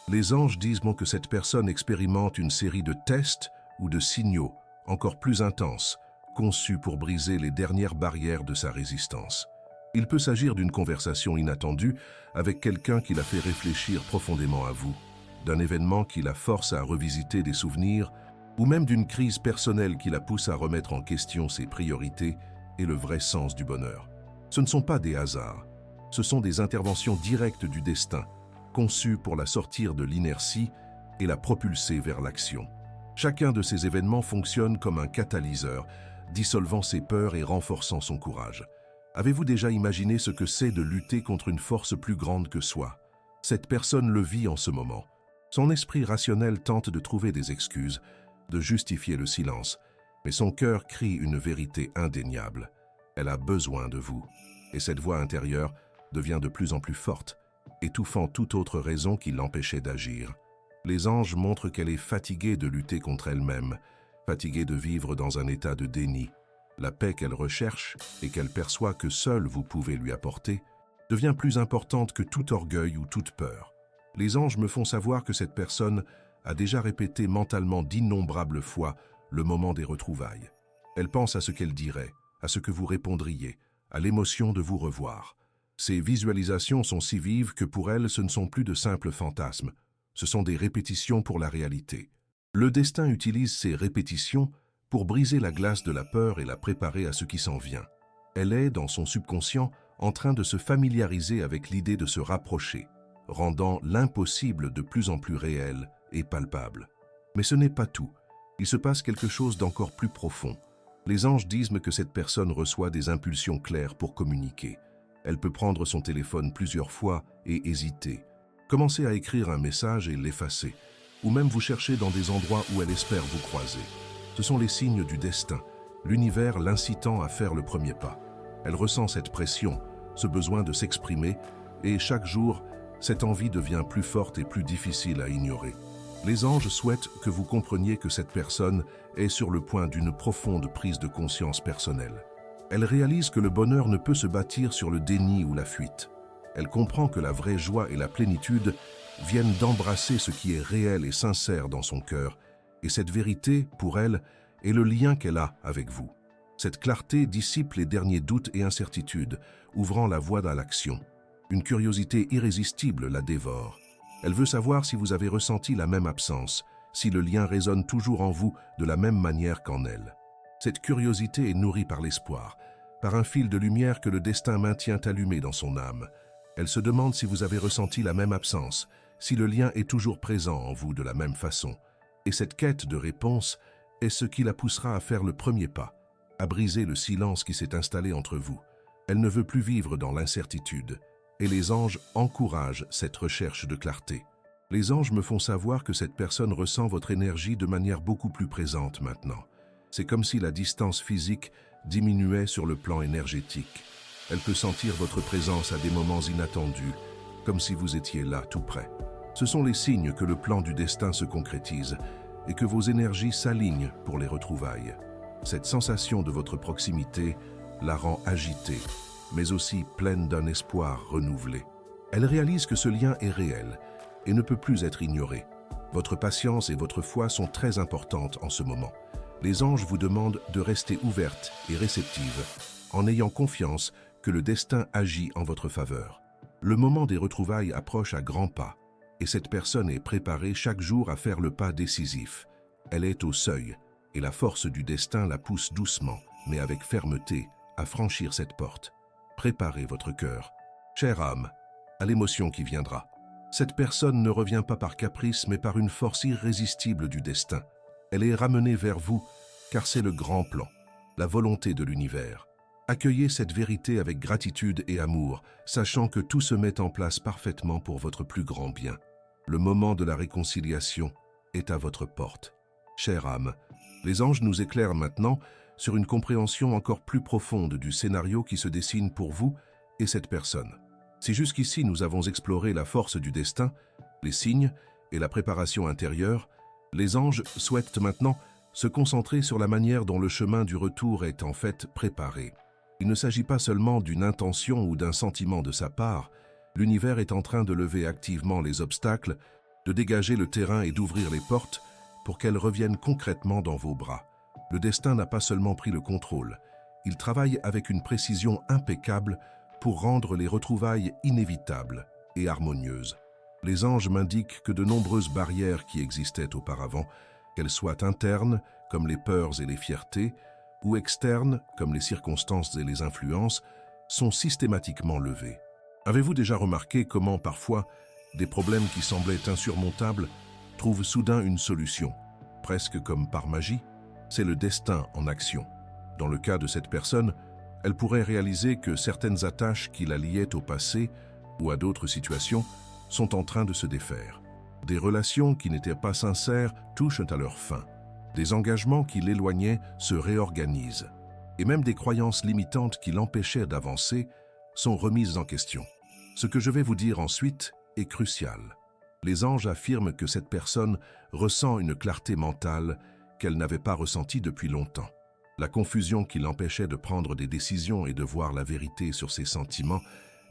Les anges disent que cette personne expérimente une série de tests ou de signaux encore plus intenses, conçus pour briser les dernières barrières de sa résistance. Il peut s'agir d'une conversation inattendue avec quelqu'un qui la fait réfléchir profondément à vous, d'un événement qui la force à revisiter des souvenirs, ou même d'une crise personnelle qui la pousse à remettre en question ses priorités et le vrai sens du bonheur. Ce ne sont pas des hasards, ce sont des interventions directes du destin, conçues pour la sortir de l'inertie et la propulser vers l'action. Chacun de ces événements fonctionne comme un catalyseur, dissolvant ses peurs et renforçant son courage. Avez-vous déjà imaginé ce que c'est de lutter contre une force plus grande que soi? Cette personne le vit en ce moment. Son esprit rationnel tente de trouver des excuses, de justifier le silence, mais son cœur crie une vérité indéniable. Elle a besoin de vous, et cette voix intérieure devient de plus en plus forte, étouffant toute autre raison qui l'empêchait d'agir. Les anges montrent qu'elle est fatiguée de lutter contre elle-même, fatiguée de vivre dans un état de déni. La paix qu'elle recherche et qu'elle perçoit que seul vous pouvez lui apporter devient plus importante que tout orgueil ou toute peur. Les anges me font savoir que cette personne a déjà répété mentalement d'innombrables fois le moment des retrouvailles. Elle pense à ce qu'elle dirait, à ce que vous répondriez, à l'émotion de vous revoir. Ces visualisations sont si vives que pour elle, ce ne sont plus de simples fantasmes. Ce sont des répétitions pour la réalité. Le destin utilise ces répétitions pour briser la glace de la peur et la préparer à ce qui s'en vient. Elle est, dans son subconscient, en train de se familiariser avec l'idée de se rapprocher, rendant l'impossible de plus en plus réel et palpable. Mais ce n'est pas tout. Il se passe quelque chose d'encore plus profond. Les anges disent que cette personne reçoit des impulsions claires pour communiquer. Elle peut prendre son téléphone plusieurs fois et hésiter. Commencer à écrire un message et l'effacer, ou même vous chercher dans des endroits où elle espère vous croiser. Ce sont les signes du destin, l'univers l'incitant à faire le premier pas. Elle ressent cette pression, ce besoin de s'exprimer, et chaque jour, cette envie devient plus forte et plus difficile à ignorer. Les anges souhaitent que vous compreniez que cette personne est sur le point d'une profonde prise de conscience personnelle. Elle réalise que le bonheur ne peut se bâtir sur le déni ou la fuite. Elle comprend que la vraie joie et la plénitude viennent d'embrasser ce qui est réel et sincère dans son cœur, et cette vérité, pour elle, est le lien qu'elle a avec vous. Cette clarté dissipe les derniers doutes et incertitudes, ouvrant la voie à l'action. Une curiosité irrésistible la dévore. Elle veut savoir si vous avez ressenti la même absence, si le lien résonne toujours en vous de la même manière qu'en elle. Cette curiosité est nourrie par l'espoir, par un fil de lumière que le destin maintient allumé dans son âme. Elle se demande si vous avez ressenti la même absence, si le lien est toujours présent en vous de la même façon. Et cette quête de réponse est ce qui la poussera à faire le premier pas, à briser le silence qui s'est installé entre vous. Elle ne veut plus vivre dans l'incertitude, et les anges encouragent cette recherche de clarté. Les anges me font savoir que cette personne ressent votre énergie de manière beaucoup plus présente maintenant. C'est comme si la distance physique diminuait sur le plan énergétique. Elle peut sentir votre présence à des moments inattendus, comme si vous étiez là, tout près. Ce sont les signes que le plan du destin se concrétise et que vos énergies s'alignent pour les retrouvailles. Cette sensation de votre proximité la rend agitée, mais aussi pleine d'un espoir renouvelé. Elle réalise que ce lien est réel et ne peut plus être ignoré. Votre patience et votre foi sont très importantes en ce moment. Les anges vous demandent de rester ouverte et réceptive, en ayant confiance que le destin agit en votre faveur. Le moment des retrouvailles approche à grands pas, et cette personne est préparée chaque jour à faire le pas décisif. Elle est au seuil, et la force du destin la pousse doucement, mais avec fermeté, à franchir cette porte. Préparez votre cœur, chère âme, à l'émotion qui viendra. Cette personne ne revient pas par caprice, mais par une force irrésistible du destin. Elle est ramenée vers vous, car c'est le grand plan, la volonté de l'univers. Accueillez cette vérité avec gratitude et amour, sachant que tout se met en place parfaitement pour votre plus grand bien. Le moment de la réconciliation est à votre porte. Chère âme, les anges nous éclairent maintenant sur une compréhension encore plus profonde du scénario qui se dessine pour vous et cette personne. Si jusqu'ici nous avons exploré la force du destin, les signes et la préparation intérieure, les anges souhaitent maintenant se concentrer sur la manière dont le chemin du retour est en fait préparé. Il ne s'agit pas seulement d'une intention ou d'un sentiment de sa part, l'univers est en train de lever activement les obstacles, de dégager le terrain et d'ouvrir les portes pour qu'elles reviennent concrètement dans vos bras. Le destin n'a pas seulement pris le contrôle, il travaille avec une précision impeccable pour rendre les retrouvailles inévitables et harmonieuses. Les anges m'indiquent que de nombreuses barrières qui existaient auparavant, qu'elles soient internes, comme les peurs et les fiertés, ou externes, comme les circonstances et les influences, sont systématiquement levées. Avez-vous déjà remarqué comment, parfois, des problèmes qui semblaient insurmontables trouvent soudain une solution, presque comme par magie? C'est le destin en action. Dans le cas de cette personne, elle pourrait réaliser que certaines attaches qui la liaient au passé ou à d'autres situations sont en train de se défaire. Des relations qui n'étaient pas sincères touchent à leur fin. Des engagements qui l'éloignaient se réorganisent. Et même des croyances limitantes qui l'empêchaient d'avancer sont remises en question. Ce que je vais vous dire ensuite est crucial. Les anges affirment que cette personne ressent une clarté mentale qu'elle n'avait pas ressentie depuis longtemps. La confusion qui l'empêchait de prendre des décisions et de voir la vérité sur ses sentiments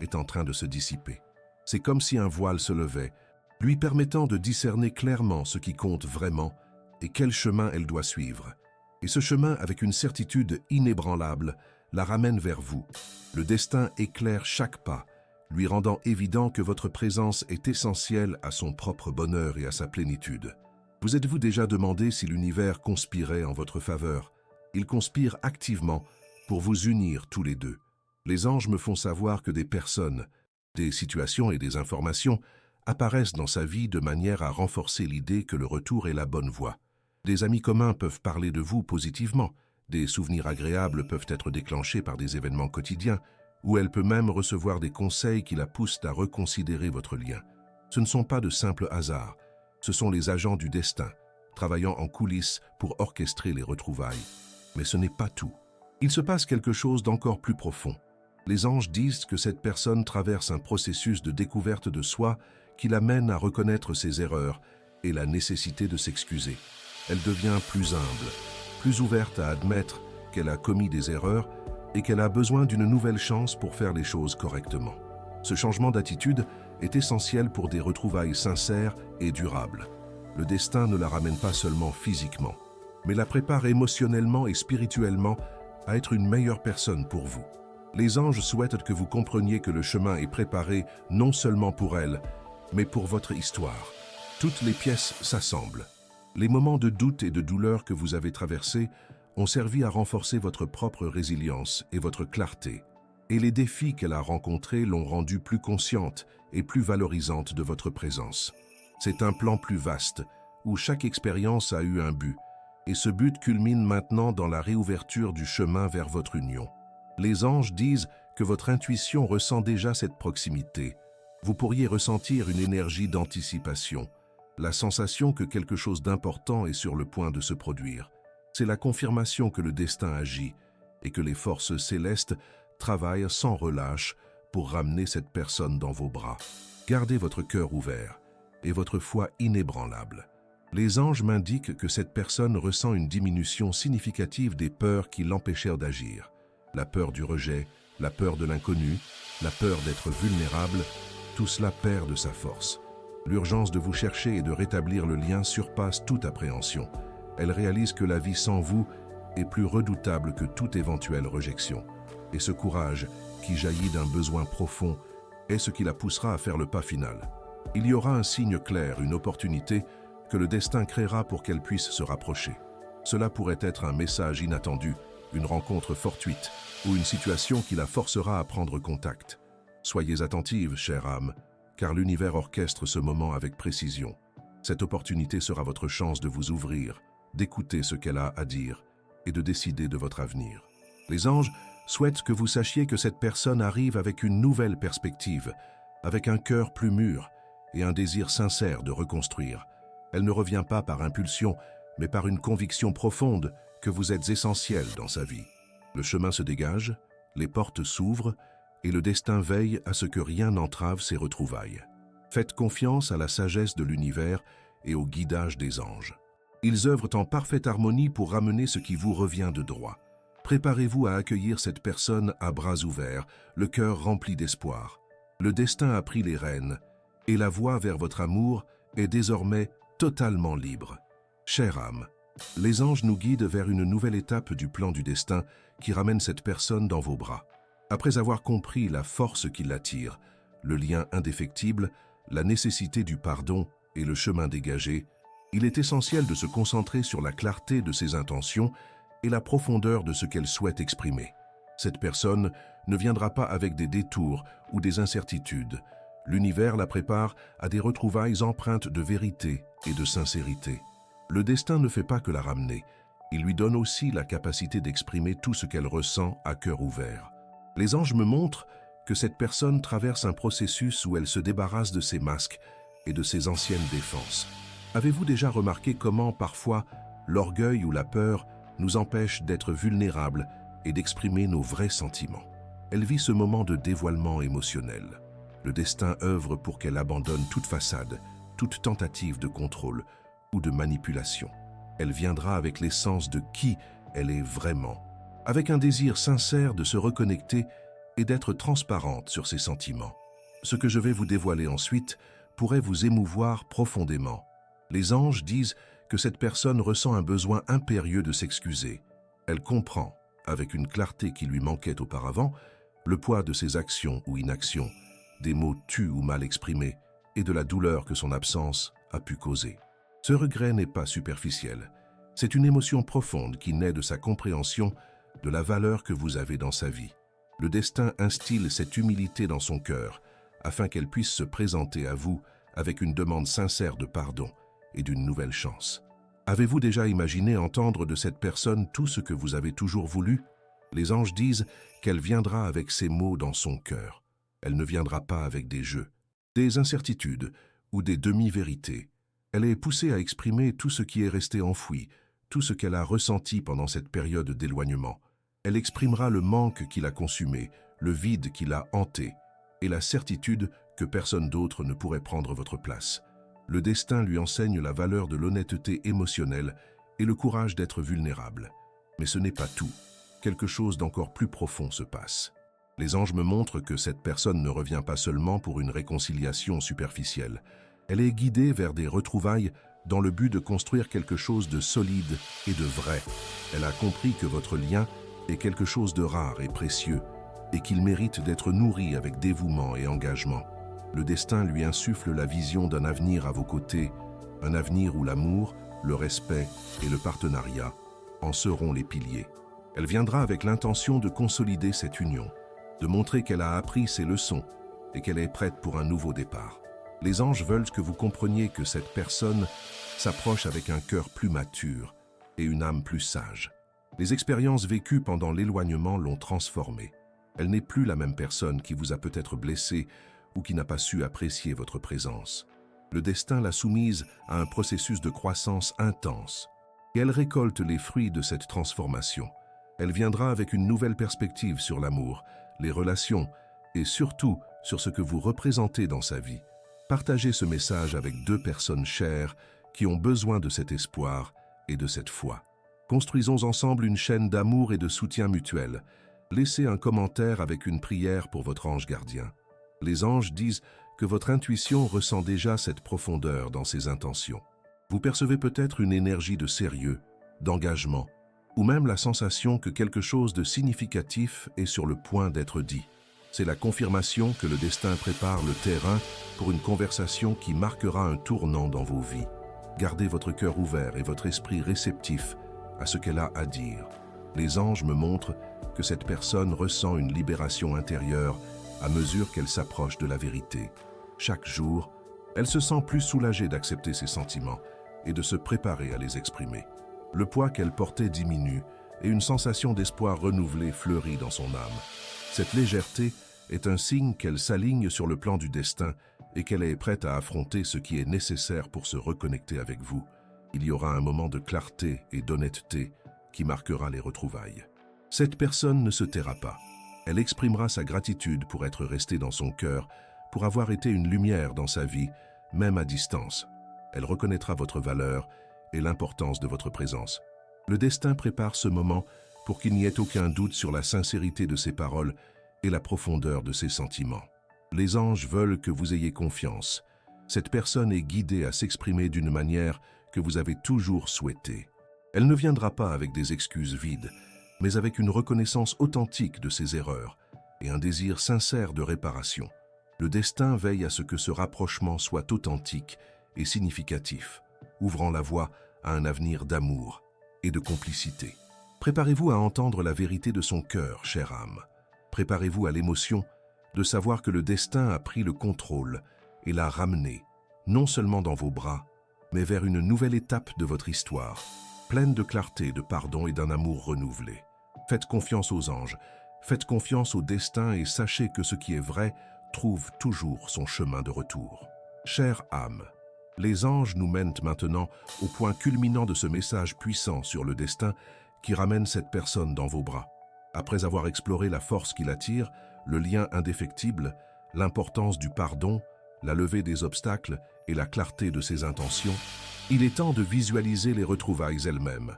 est en train de se dissiper. C'est comme si un voile se levait, lui permettant de discerner clairement ce qui compte vraiment et quel chemin elle doit suivre. Et ce chemin, avec une certitude inébranlable, la ramène vers vous. Le destin éclaire chaque pas, lui rendant évident que votre présence est essentielle à son propre bonheur et à sa plénitude. Vous êtes-vous déjà demandé si l'univers conspirait en votre faveur? Il conspire activement pour vous unir tous les deux. Les anges me font savoir que des personnes, des situations et des informations apparaissent dans sa vie de manière à renforcer l'idée que le retour est la bonne voie. Des amis communs peuvent parler de vous positivement, des souvenirs agréables peuvent être déclenchés par des événements quotidiens, ou elle peut même recevoir des conseils qui la poussent à reconsidérer votre lien. Ce ne sont pas de simples hasards, ce sont les agents du destin, travaillant en coulisses pour orchestrer les retrouvailles. Mais ce n'est pas tout. Il se passe quelque chose d'encore plus profond. Les anges disent que cette personne traverse un processus de découverte de soi qui l'amène à reconnaître ses erreurs et la nécessité de s'excuser. Elle devient plus humble, plus ouverte à admettre qu'elle a commis des erreurs et qu'elle a besoin d'une nouvelle chance pour faire les choses correctement. Ce changement d'attitude est essentiel pour des retrouvailles sincères et durables. Le destin ne la ramène pas seulement physiquement, mais la prépare émotionnellement et spirituellement à être une meilleure personne pour vous. Les anges souhaitent que vous compreniez que le chemin est préparé non seulement pour elle, mais pour votre histoire. Toutes les pièces s'assemblent. Les moments de doute et de douleur que vous avez traversés ont servi à renforcer votre propre résilience et votre clarté. Et les défis qu'elle a rencontrés l'ont rendue plus consciente et plus valorisante de votre présence. C'est un plan plus vaste, où chaque expérience a eu un but, et ce but culmine maintenant dans la réouverture du chemin vers votre union. Les anges disent que votre intuition ressent déjà cette proximité. Vous pourriez ressentir une énergie d'anticipation, la sensation que quelque chose d'important est sur le point de se produire. C'est la confirmation que le destin agit et que les forces célestes travaillent sans relâche pour ramener cette personne dans vos bras. Gardez votre cœur ouvert et votre foi inébranlable. Les anges m'indiquent que cette personne ressent une diminution significative des peurs qui l'empêchèrent d'agir. La peur du rejet, la peur de l'inconnu, la peur d'être vulnérable, tout cela perd de sa force. L'urgence de vous chercher et de rétablir le lien surpasse toute appréhension. Elle réalise que la vie sans vous est plus redoutable que toute éventuelle rejection. Et ce courage, qui jaillit d'un besoin profond, est ce qui la poussera à faire le pas final. Il y aura un signe clair, une opportunité, que le destin créera pour qu'elle puisse se rapprocher. Cela pourrait être un message inattendu, une rencontre fortuite ou une situation qui la forcera à prendre contact. Soyez attentive, chère âme, car l'univers orchestre ce moment avec précision. Cette opportunité sera votre chance de vous ouvrir, d'écouter ce qu'elle a à dire et de décider de votre avenir. Les anges souhaitent que vous sachiez que cette personne arrive avec une nouvelle perspective, avec un cœur plus mûr et un désir sincère de reconstruire. Elle ne revient pas par impulsion, mais par une conviction profonde que vous êtes essentiel dans sa vie. Le chemin se dégage, les portes s'ouvrent et le destin veille à ce que rien n'entrave ses retrouvailles. Faites confiance à la sagesse de l'univers et au guidage des anges. Ils œuvrent en parfaite harmonie pour ramener ce qui vous revient de droit. Préparez-vous à accueillir cette personne à bras ouverts, le cœur rempli d'espoir. Le destin a pris les rênes, et la voie vers votre amour est désormais totalement libre. Chère âme, les anges nous guident vers une nouvelle étape du plan du destin qui ramène cette personne dans vos bras. Après avoir compris la force qui l'attire, le lien indéfectible, la nécessité du pardon et le chemin dégagé, il est essentiel de se concentrer sur la clarté de ses intentions et la profondeur de ce qu'elle souhaite exprimer. Cette personne ne viendra pas avec des détours ou des incertitudes. L'univers la prépare à des retrouvailles empreintes de vérité et de sincérité. Le destin ne fait pas que la ramener, il lui donne aussi la capacité d'exprimer tout ce qu'elle ressent à cœur ouvert. Les anges me montrent que cette personne traverse un processus où elle se débarrasse de ses masques et de ses anciennes défenses. Avez-vous déjà remarqué comment, parfois, l'orgueil ou la peur nous empêchent d'être vulnérables et d'exprimer nos vrais sentiments? Elle vit ce moment de dévoilement émotionnel. Le destin œuvre pour qu'elle abandonne toute façade, toute tentative de contrôle ou de manipulation. Elle viendra avec l'essence de qui elle est vraiment, avec un désir sincère de se reconnecter et d'être transparente sur ses sentiments. Ce que je vais vous dévoiler ensuite pourrait vous émouvoir profondément. Les anges disent que cette personne ressent un besoin impérieux de s'excuser. Elle comprend, avec une clarté qui lui manquait auparavant, le poids de ses actions ou inactions, des mots tus ou mal exprimés, et de la douleur que son absence a pu causer. Ce regret n'est pas superficiel. C'est une émotion profonde qui naît de sa compréhension de la valeur que vous avez dans sa vie. Le destin instille cette humilité dans son cœur, afin qu'elle puisse se présenter à vous avec une demande sincère de pardon et d'une nouvelle chance. Avez-vous déjà imaginé entendre de cette personne tout ce que vous avez toujours voulu? Les anges disent qu'elle viendra avec ces mots dans son cœur. Elle ne viendra pas avec des jeux, des incertitudes ou des demi-vérités. Elle est poussée à exprimer tout ce qui est resté enfoui, tout ce qu'elle a ressenti pendant cette période d'éloignement. Elle exprimera le manque qui l'a consumé, le vide qui l'a hanté, et la certitude que personne d'autre ne pourrait prendre votre place. Le destin lui enseigne la valeur de l'honnêteté émotionnelle et le courage d'être vulnérable. Mais ce n'est pas tout. Quelque chose d'encore plus profond se passe. Les anges me montrent que cette personne ne revient pas seulement pour une réconciliation superficielle. Elle est guidée vers des retrouvailles dans le but de construire quelque chose de solide et de vrai. Elle a compris que votre lien est quelque chose de rare et précieux et qu'il mérite d'être nourri avec dévouement et engagement. Le destin lui insuffle la vision d'un avenir à vos côtés, un avenir où l'amour, le respect et le partenariat en seront les piliers. Elle viendra avec l'intention de consolider cette union, de montrer qu'elle a appris ses leçons et qu'elle est prête pour un nouveau départ. Les anges veulent que vous compreniez que cette personne s'approche avec un cœur plus mature et une âme plus sage. Les expériences vécues pendant l'éloignement l'ont transformée. Elle n'est plus la même personne qui vous a peut-être blessé ou qui n'a pas su apprécier votre présence. Le destin l'a soumise à un processus de croissance intense et elle récolte les fruits de cette transformation. Elle viendra avec une nouvelle perspective sur l'amour, les relations et surtout sur ce que vous représentez dans sa vie. Partagez ce message avec 2 personnes chères qui ont besoin de cet espoir et de cette foi. Construisons ensemble une chaîne d'amour et de soutien mutuel. Laissez un commentaire avec une prière pour votre ange gardien. Les anges disent que votre intuition ressent déjà cette profondeur dans ses intentions. Vous percevez peut-être une énergie de sérieux, d'engagement, ou même la sensation que quelque chose de significatif est sur le point d'être dit. C'est la confirmation que le destin prépare le terrain pour une conversation qui marquera un tournant dans vos vies. Gardez votre cœur ouvert et votre esprit réceptif à ce qu'elle a à dire. Les anges me montrent que cette personne ressent une libération intérieure à mesure qu'elle s'approche de la vérité. Chaque jour, elle se sent plus soulagée d'accepter ses sentiments et de se préparer à les exprimer. Le poids qu'elle portait diminue et une sensation d'espoir renouvelé fleurit dans son âme. Cette légèreté est un signe qu'elle s'aligne sur le plan du destin et qu'elle est prête à affronter ce qui est nécessaire pour se reconnecter avec vous. Il y aura un moment de clarté et d'honnêteté qui marquera les retrouvailles. Cette personne ne se taira pas. Elle exprimera sa gratitude pour être restée dans son cœur, pour avoir été une lumière dans sa vie, même à distance. Elle reconnaîtra votre valeur et l'importance de votre présence. Le destin prépare ce moment pour qu'il n'y ait aucun doute sur la sincérité de ses paroles et la profondeur de ses sentiments. Les anges veulent que vous ayez confiance. Cette personne est guidée à s'exprimer d'une manière que vous avez toujours souhaitée. Elle ne viendra pas avec des excuses vides, mais avec une reconnaissance authentique de ses erreurs et un désir sincère de réparation. Le destin veille à ce que ce rapprochement soit authentique et significatif, ouvrant la voie à un avenir d'amour et de complicité. Préparez-vous à entendre la vérité de son cœur, chère âme. Préparez-vous à l'émotion de savoir que le destin a pris le contrôle et l'a ramené, non seulement dans vos bras, mais vers une nouvelle étape de votre histoire, pleine de clarté, de pardon et d'un amour renouvelé. Faites confiance aux anges, faites confiance au destin et sachez que ce qui est vrai trouve toujours son chemin de retour. Chère âme, les anges nous mènent maintenant au point culminant de ce message puissant sur le destin qui ramène cette personne dans vos bras. Après avoir exploré la force qui l'attire, le lien indéfectible, l'importance du pardon, la levée des obstacles et la clarté de ses intentions, il est temps de visualiser les retrouvailles elles-mêmes.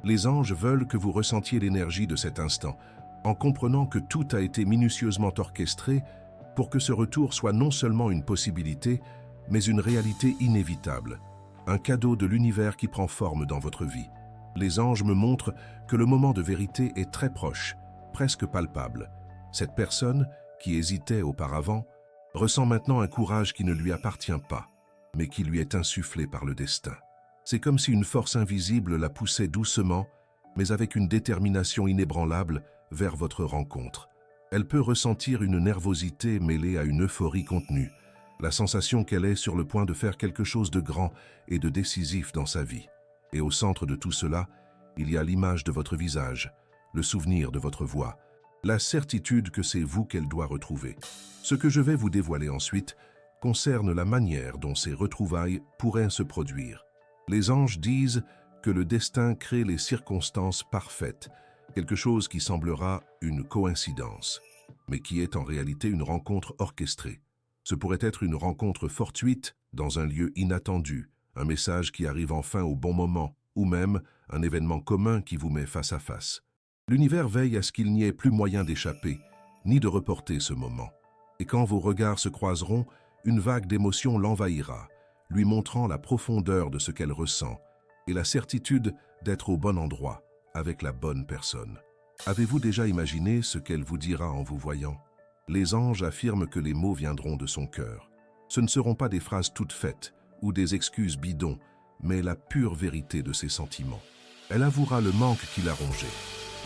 Les anges veulent que vous ressentiez l'énergie de cet instant, en comprenant que tout a été minutieusement orchestré pour que ce retour soit non seulement une possibilité, mais une réalité inévitable, un cadeau de l'univers qui prend forme dans votre vie. Les anges me montrent que le moment de vérité est très proche, presque palpable. Cette personne, qui hésitait auparavant, ressent maintenant un courage qui ne lui appartient pas, mais qui lui est insufflé par le destin. C'est comme si une force invisible la poussait doucement, mais avec une détermination inébranlable, vers votre rencontre. Elle peut ressentir une nervosité mêlée à une euphorie contenue, la sensation qu'elle est sur le point de faire quelque chose de grand et de décisif dans sa vie. Et au centre de tout cela, il y a l'image de votre visage, le souvenir de votre voix, la certitude que c'est vous qu'elle doit retrouver. Ce que je vais vous dévoiler ensuite concerne la manière dont ces retrouvailles pourraient se produire. Les anges disent que le destin crée les circonstances parfaites, quelque chose qui semblera une coïncidence, mais qui est en réalité une rencontre orchestrée. Ce pourrait être une rencontre fortuite dans un lieu inattendu, un message qui arrive enfin au bon moment, ou même un événement commun qui vous met face à face. L'univers veille à ce qu'il n'y ait plus moyen d'échapper, ni de reporter ce moment. Et quand vos regards se croiseront, une vague d'émotion l'envahira, lui montrant la profondeur de ce qu'elle ressent et la certitude d'être au bon endroit, avec la bonne personne. Avez-vous déjà imaginé ce qu'elle vous dira en vous voyant? Les anges affirment que les mots viendront de son cœur. Ce ne seront pas des phrases toutes faites ou des excuses bidons, mais la pure vérité de ses sentiments. Elle avouera le manque qui l'a rongé,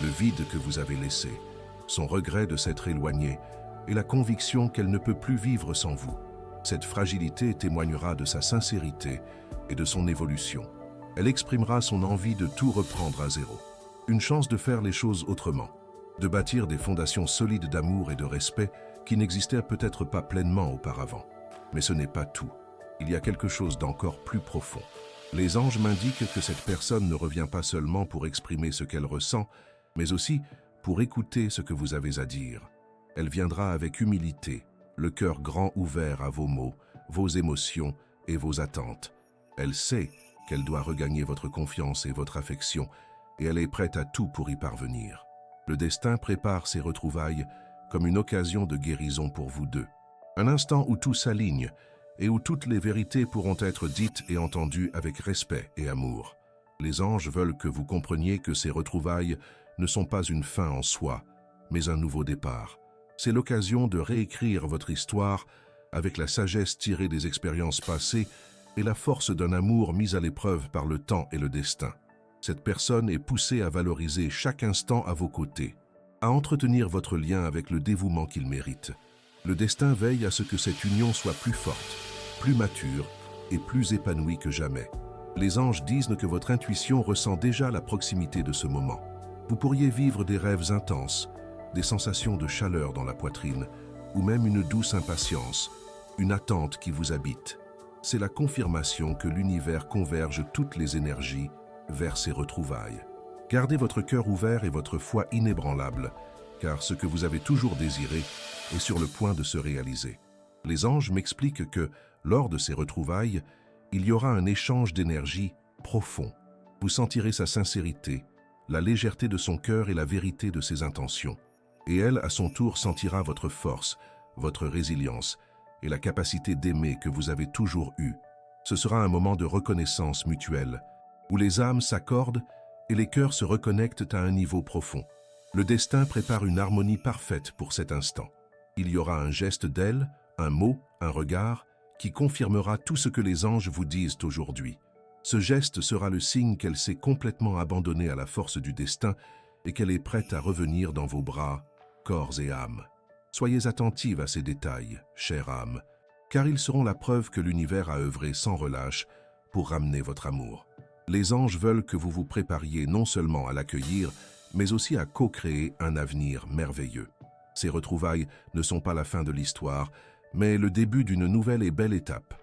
le vide que vous avez laissé, son regret de s'être éloigné et la conviction qu'elle ne peut plus vivre sans vous. Cette fragilité témoignera de sa sincérité et de son évolution. Elle exprimera son envie de tout reprendre à zéro. Une chance de faire les choses autrement, de bâtir des fondations solides d'amour et de respect qui n'existaient peut-être pas pleinement auparavant. Mais ce n'est pas tout. Il y a quelque chose d'encore plus profond. Les anges m'indiquent que cette personne ne revient pas seulement pour exprimer ce qu'elle ressent, mais aussi pour écouter ce que vous avez à dire. Elle viendra avec humilité, le cœur grand ouvert à vos mots, vos émotions et vos attentes. Elle sait qu'elle doit regagner votre confiance et votre affection, et elle est prête à tout pour y parvenir. Le destin prépare ces retrouvailles comme une occasion de guérison pour vous deux. Un instant où tout s'aligne et où toutes les vérités pourront être dites et entendues avec respect et amour. Les anges veulent que vous compreniez que ces retrouvailles ne sont pas une fin en soi, mais un nouveau départ. C'est l'occasion de réécrire votre histoire avec la sagesse tirée des expériences passées et la force d'un amour mis à l'épreuve par le temps et le destin. Cette personne est poussée à valoriser chaque instant à vos côtés, à entretenir votre lien avec le dévouement qu'il mérite. Le destin veille à ce que cette union soit plus forte, plus mature et plus épanouie que jamais. Les anges disent que votre intuition ressent déjà la proximité de ce moment. Vous pourriez vivre des rêves intenses, des sensations de chaleur dans la poitrine, ou même une douce impatience, une attente qui vous habite. C'est la confirmation que l'univers converge toutes les énergies vers ces retrouvailles. Gardez votre cœur ouvert et votre foi inébranlable, car ce que vous avez toujours désiré est sur le point de se réaliser. Les anges m'expliquent que, lors de ces retrouvailles, il y aura un échange d'énergie profond. Vous sentirez sa sincérité, la légèreté de son cœur et la vérité de ses intentions. Et elle, à son tour, sentira votre force, votre résilience et la capacité d'aimer que vous avez toujours eue. Ce sera un moment de reconnaissance mutuelle, où les âmes s'accordent et les cœurs se reconnectent à un niveau profond. Le destin prépare une harmonie parfaite pour cet instant. Il y aura un geste d'elle, un mot, un regard, qui confirmera tout ce que les anges vous disent aujourd'hui. Ce geste sera le signe qu'elle s'est complètement abandonnée à la force du destin et qu'elle est prête à revenir dans vos bras, corps et âme. Soyez attentive à ces détails, chère âme, car ils seront la preuve que l'univers a œuvré sans relâche pour ramener votre amour. Les anges veulent que vous vous prépariez non seulement à l'accueillir, mais aussi à co-créer un avenir merveilleux. Ces retrouvailles ne sont pas la fin de l'histoire, mais le début d'une nouvelle et belle étape,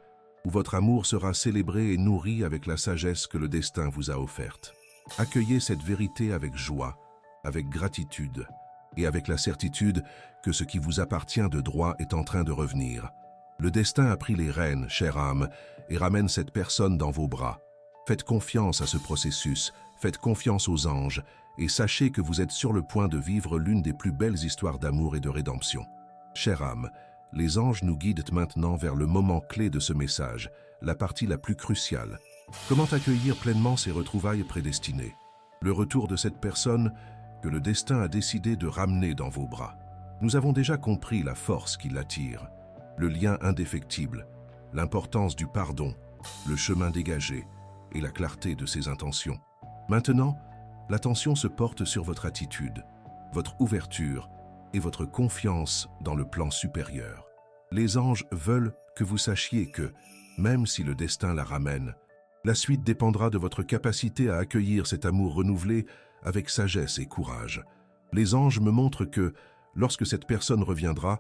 où votre amour sera célébré et nourri avec la sagesse que le destin vous a offerte. Accueillez cette vérité avec joie, avec gratitude, et avec la certitude que ce qui vous appartient de droit est en train de revenir. Le destin a pris les rênes, chère âme, et ramène cette personne dans vos bras. Faites confiance à ce processus, faites confiance aux anges, et sachez que vous êtes sur le point de vivre l'une des plus belles histoires d'amour et de rédemption. Chère âme, les anges nous guident maintenant vers le moment clé de ce message, la partie la plus cruciale. Comment accueillir pleinement ces retrouvailles prédestinées? Le retour de cette personne que le destin a décidé de ramener dans vos bras. Nous avons déjà compris la force qui l'attire, le lien indéfectible, l'importance du pardon, le chemin dégagé et la clarté de ses intentions. Maintenant, l'attention se porte sur votre attitude, votre ouverture et votre confiance dans le plan supérieur. Les anges veulent que vous sachiez que, même si le destin la ramène, la suite dépendra de votre capacité à accueillir cet amour renouvelé avec sagesse et courage. Les anges me montrent que, lorsque cette personne reviendra,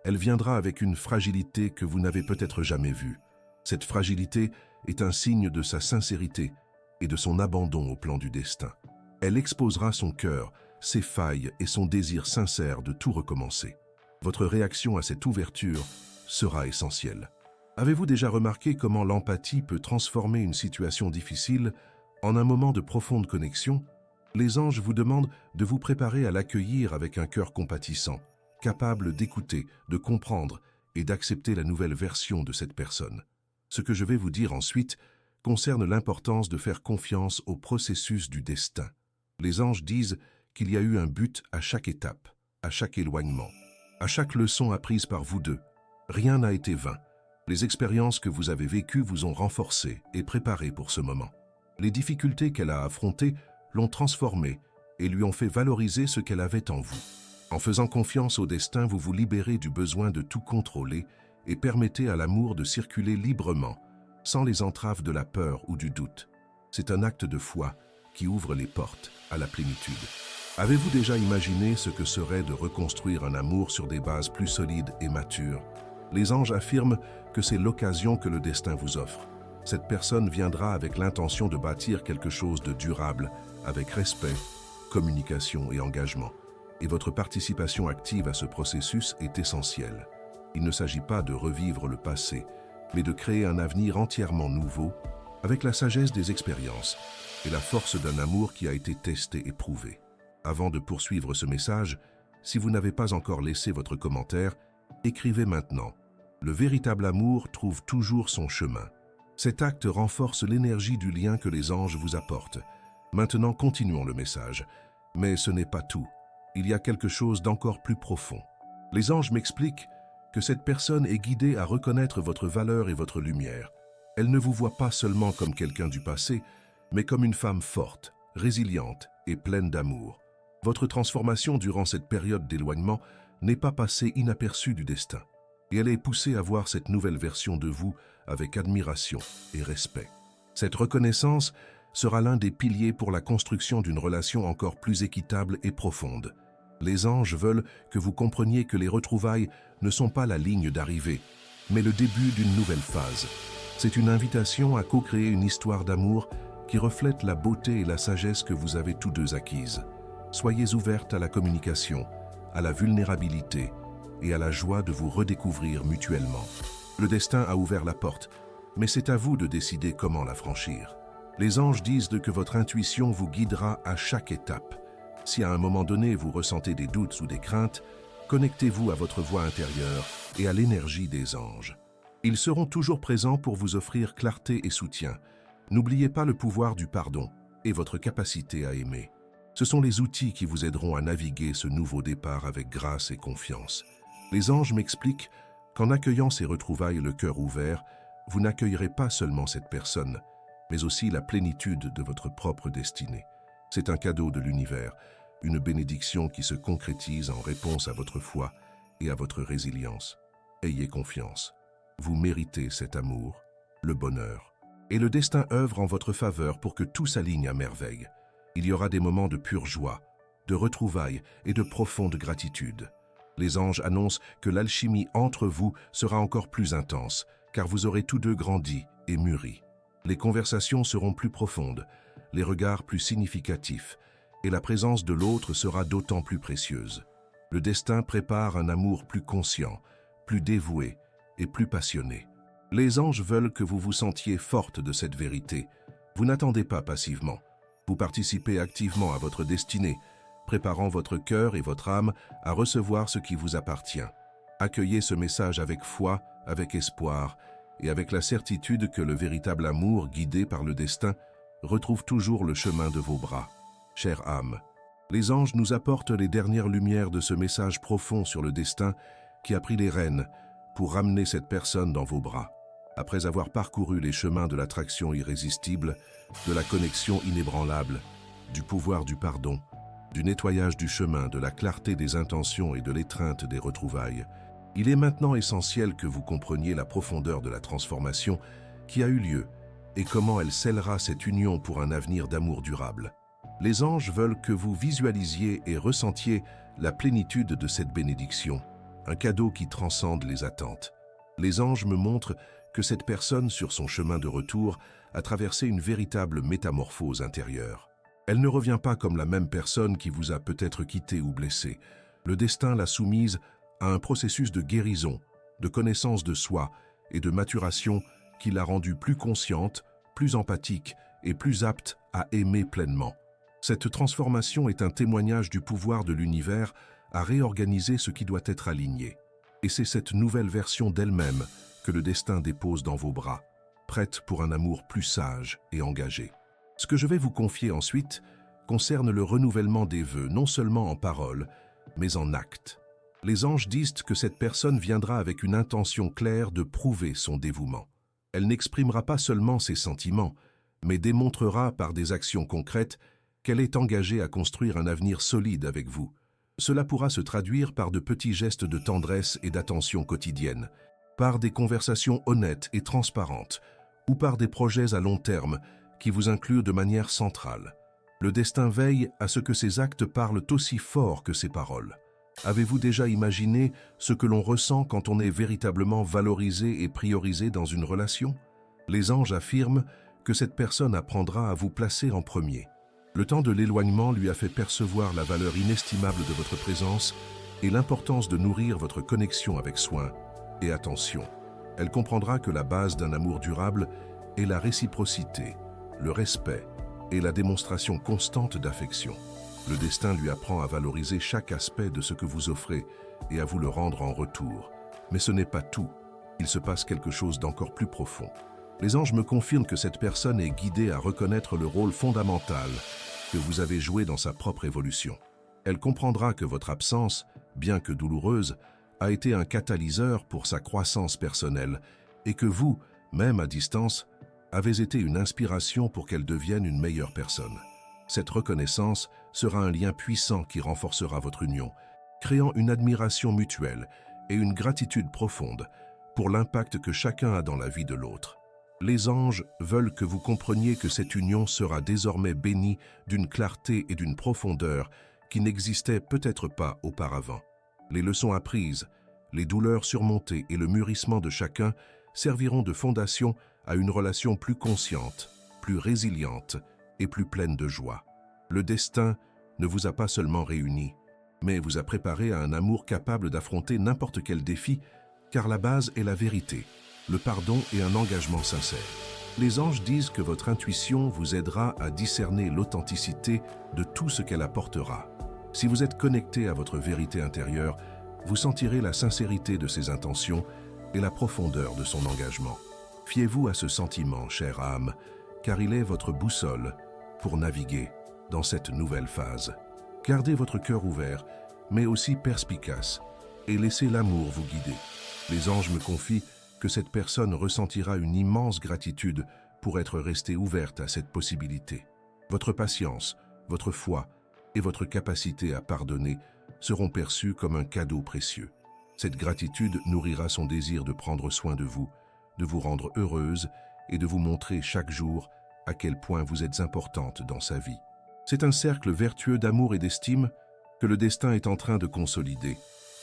elle viendra avec une fragilité que vous n'avez peut-être jamais vue. Cette fragilité est un signe de sa sincérité et de son abandon au plan du destin. Elle exposera son cœur, ses failles et son désir sincère de tout recommencer. Votre réaction à cette ouverture sera essentielle. Avez-vous déjà remarqué comment l'empathie peut transformer une situation difficile en un moment de profonde connexion? Les anges vous demandent de vous préparer à l'accueillir avec un cœur compatissant, capable d'écouter, de comprendre et d'accepter la nouvelle version de cette personne. Ce que je vais vous dire ensuite concerne l'importance de faire confiance au processus du destin. Les anges disent qu'il y a eu un but à chaque étape, à chaque éloignement, à chaque leçon apprise par vous deux. Rien n'a été vain. Les expériences que vous avez vécues vous ont renforcé et préparé pour ce moment. Les difficultés qu'elle a affrontées l'ont transformée et lui ont fait valoriser ce qu'elle avait en vous. En faisant confiance au destin, vous vous libérez du besoin de tout contrôler et permettez à l'amour de circuler librement, sans les entraves de la peur ou du doute. C'est un acte de foi qui ouvre les portes à la plénitude. Avez-vous déjà imaginé ce que serait de reconstruire un amour sur des bases plus solides et matures? Les anges affirment que c'est l'occasion que le destin vous offre. Cette personne viendra avec l'intention de bâtir quelque chose de durable, avec respect, communication et engagement. Et votre participation active à ce processus est essentielle. Il ne s'agit pas de revivre le passé, mais de créer un avenir entièrement nouveau, avec la sagesse des expériences et la force d'un amour qui a été testé et prouvé. Avant de poursuivre ce message, si vous n'avez pas encore laissé votre commentaire, écrivez maintenant. Le véritable amour trouve toujours son chemin. Cet acte renforce l'énergie du lien que les anges vous apportent. Maintenant, continuons le message. Mais ce n'est pas tout. Il y a quelque chose d'encore plus profond. Les anges m'expliquent que cette personne est guidée à reconnaître votre valeur et votre lumière. Elle ne vous voit pas seulement comme quelqu'un du passé, mais comme une femme forte, résiliente et pleine d'amour. Votre transformation durant cette période d'éloignement n'est pas passée inaperçue du destin, et elle est poussée à voir cette nouvelle version de vous avec admiration et respect. Cette reconnaissance sera l'un des piliers pour la construction d'une relation encore plus équitable et profonde. Les anges veulent que vous compreniez que les retrouvailles ne sont pas la ligne d'arrivée, mais le début d'une nouvelle phase. C'est une invitation à co-créer une histoire d'amour qui reflète la beauté et la sagesse que vous avez tous deux acquises. Soyez ouvertes à la communication, à la vulnérabilité et à la joie de vous redécouvrir mutuellement. Le destin a ouvert la porte, mais c'est à vous de décider comment la franchir. Les anges disent que votre intuition vous guidera à chaque étape. Si à un moment donné vous ressentez des doutes ou des craintes, connectez-vous à votre voix intérieure et à l'énergie des anges. Ils seront toujours présents pour vous offrir clarté et soutien. N'oubliez pas le pouvoir du pardon et votre capacité à aimer. Ce sont les outils qui vous aideront à naviguer ce nouveau départ avec grâce et confiance. Les anges m'expliquent qu'en accueillant ces retrouvailles le cœur ouvert, vous n'accueillerez pas seulement cette personne, mais aussi la plénitude de votre propre destinée. C'est un cadeau de l'univers, une bénédiction qui se concrétise en réponse à votre foi et à votre résilience. Ayez confiance. Vous méritez cet amour, le bonheur. Et le destin œuvre en votre faveur pour que tout s'aligne à merveille. Il y aura des moments de pure joie, de retrouvailles et de profonde gratitude. Les anges annoncent que l'alchimie entre vous sera encore plus intense, car vous aurez tous deux grandi et mûri. Les conversations seront plus profondes, les regards plus significatifs, et la présence de l'autre sera d'autant plus précieuse. Le destin prépare un amour plus conscient, plus dévoué et plus passionné. Les anges veulent que vous vous sentiez forte de cette vérité. Vous n'attendez pas passivement. Vous participez activement à votre destinée, préparant votre cœur et votre âme à recevoir ce qui vous appartient. Accueillez ce message avec foi, avec espoir et avec la certitude que le véritable amour, guidé par le destin, retrouve toujours le chemin de vos bras. Chère âme, les anges nous apportent les dernières lumières de ce message profond sur le destin qui a pris les rênes pour ramener cette personne dans vos bras. Après avoir parcouru les chemins de l'attraction irrésistible, de la connexion inébranlable, du pouvoir du pardon, du nettoyage du chemin, de la clarté des intentions et de l'étreinte des retrouvailles, il est maintenant essentiel que vous compreniez la profondeur de la transformation qui a eu lieu et comment elle scellera cette union pour un avenir d'amour durable. Les anges veulent que vous visualisiez et ressentiez la plénitude de cette bénédiction, un cadeau qui transcende les attentes. Les anges me montrent que cette personne, sur son chemin de retour, a traversé une véritable métamorphose intérieure. Elle ne revient pas comme la même personne qui vous a peut-être quitté ou blessé. Le destin l'a soumise à un processus de guérison, de connaissance de soi et de maturation qui l'a rendue plus consciente, plus empathique et plus apte à aimer pleinement. Cette transformation est un témoignage du pouvoir de l'univers à réorganiser ce qui doit être aligné. Et c'est cette nouvelle version d'elle-même que le destin dépose dans vos bras, prête pour un amour plus sage et engagé. Ce que je vais vous confier ensuite concerne le renouvellement des vœux, non seulement en paroles, mais en actes. Les anges disent que cette personne viendra avec une intention claire de prouver son dévouement. Elle n'exprimera pas seulement ses sentiments, mais démontrera par des actions concrètes qu'elle est engagée à construire un avenir solide avec vous. Cela pourra se traduire par de petits gestes de tendresse et d'attention quotidienne, par des conversations honnêtes et transparentes, ou par des projets à long terme qui vous incluent de manière centrale. Le destin veille à ce que ces actes parlent aussi fort que ces paroles. Avez-vous déjà imaginé ce que l'on ressent quand on est véritablement valorisé et priorisé dans une relation? Les anges affirment que cette personne apprendra à vous placer en premier. Le temps de l'éloignement lui a fait percevoir la valeur inestimable de votre présence et l'importance de nourrir votre connexion avec soin et attention. Elle comprendra que la base d'un amour durable est la réciprocité, le respect et la démonstration constante d'affection. Le destin lui apprend à valoriser chaque aspect de ce que vous offrez et à vous le rendre en retour. Mais ce n'est pas tout. Il se passe quelque chose d'encore plus profond. Les anges me confirment que cette personne est guidée à reconnaître le rôle fondamental que vous avez joué dans sa propre évolution. Elle comprendra que votre absence, bien que douloureuse, a été un catalyseur pour sa croissance personnelle et que vous, même à distance, avez été une inspiration pour qu'elle devienne une meilleure personne. Cette reconnaissance sera un lien puissant qui renforcera votre union, créant une admiration mutuelle et une gratitude profonde pour l'impact que chacun a dans la vie de l'autre. Les anges veulent que vous compreniez que cette union sera désormais bénie d'une clarté et d'une profondeur qui n'existaient peut-être pas auparavant. Les leçons apprises, les douleurs surmontées et le mûrissement de chacun serviront de fondation à une relation plus consciente, plus résiliente et plus pleine de joie. Le destin ne vous a pas seulement réunis, mais vous a préparé à un amour capable d'affronter n'importe quel défi, car la base est la vérité, le pardon et un engagement sincère. Les anges disent que votre intuition vous aidera à discerner l'authenticité de tout ce qu'elle apportera. Si vous êtes connecté à votre vérité intérieure, vous sentirez la sincérité de ses intentions et la profondeur de son engagement. Fiez-vous à ce sentiment, chère âme, car il est votre boussole pour naviguer dans cette nouvelle phase. Gardez votre cœur ouvert, mais aussi perspicace, et laissez l'amour vous guider. Les anges me confient que cette personne ressentira une immense gratitude pour être restée ouverte à cette possibilité. Votre patience, votre foi et votre capacité à pardonner seront perçus comme un cadeau précieux. Cette gratitude nourrira son désir de prendre soin de vous rendre heureuse et de vous montrer chaque jour à quel point vous êtes importante dans sa vie. C'est un cercle vertueux d'amour et d'estime que le destin est en train de consolider.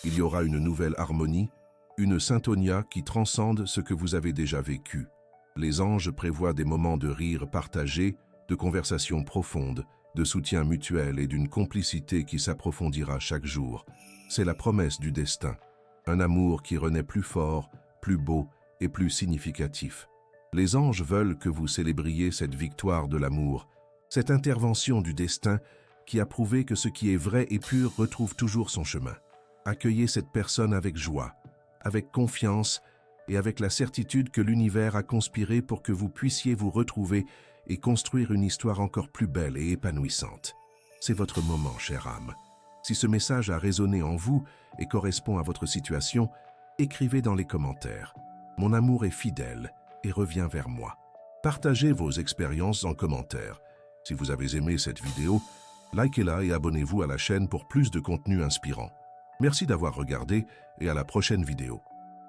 Il y aura une nouvelle harmonie, une syntonia qui transcende ce que vous avez déjà vécu. Les anges prévoient des moments de rire partagés, de conversations profondes, de soutien mutuel et d'une complicité qui s'approfondira chaque jour. C'est la promesse du destin, un amour qui renaît plus fort, plus beau et plus significatif. Les anges veulent que vous célébriez cette victoire de l'amour, cette intervention du destin qui a prouvé que ce qui est vrai et pur retrouve toujours son chemin. Accueillez cette personne avec joie, avec confiance et avec la certitude que l'univers a conspiré pour que vous puissiez vous retrouver et construire une histoire encore plus belle et épanouissante. C'est votre moment, chère âme. Si ce message a résonné en vous et correspond à votre situation, écrivez dans les commentaires. Mon amour est fidèle et revient vers moi. Partagez vos expériences en commentaire. Si vous avez aimé cette vidéo, likez-la et abonnez-vous à la chaîne pour plus de contenu inspirant. Merci d'avoir regardé et à la prochaine vidéo.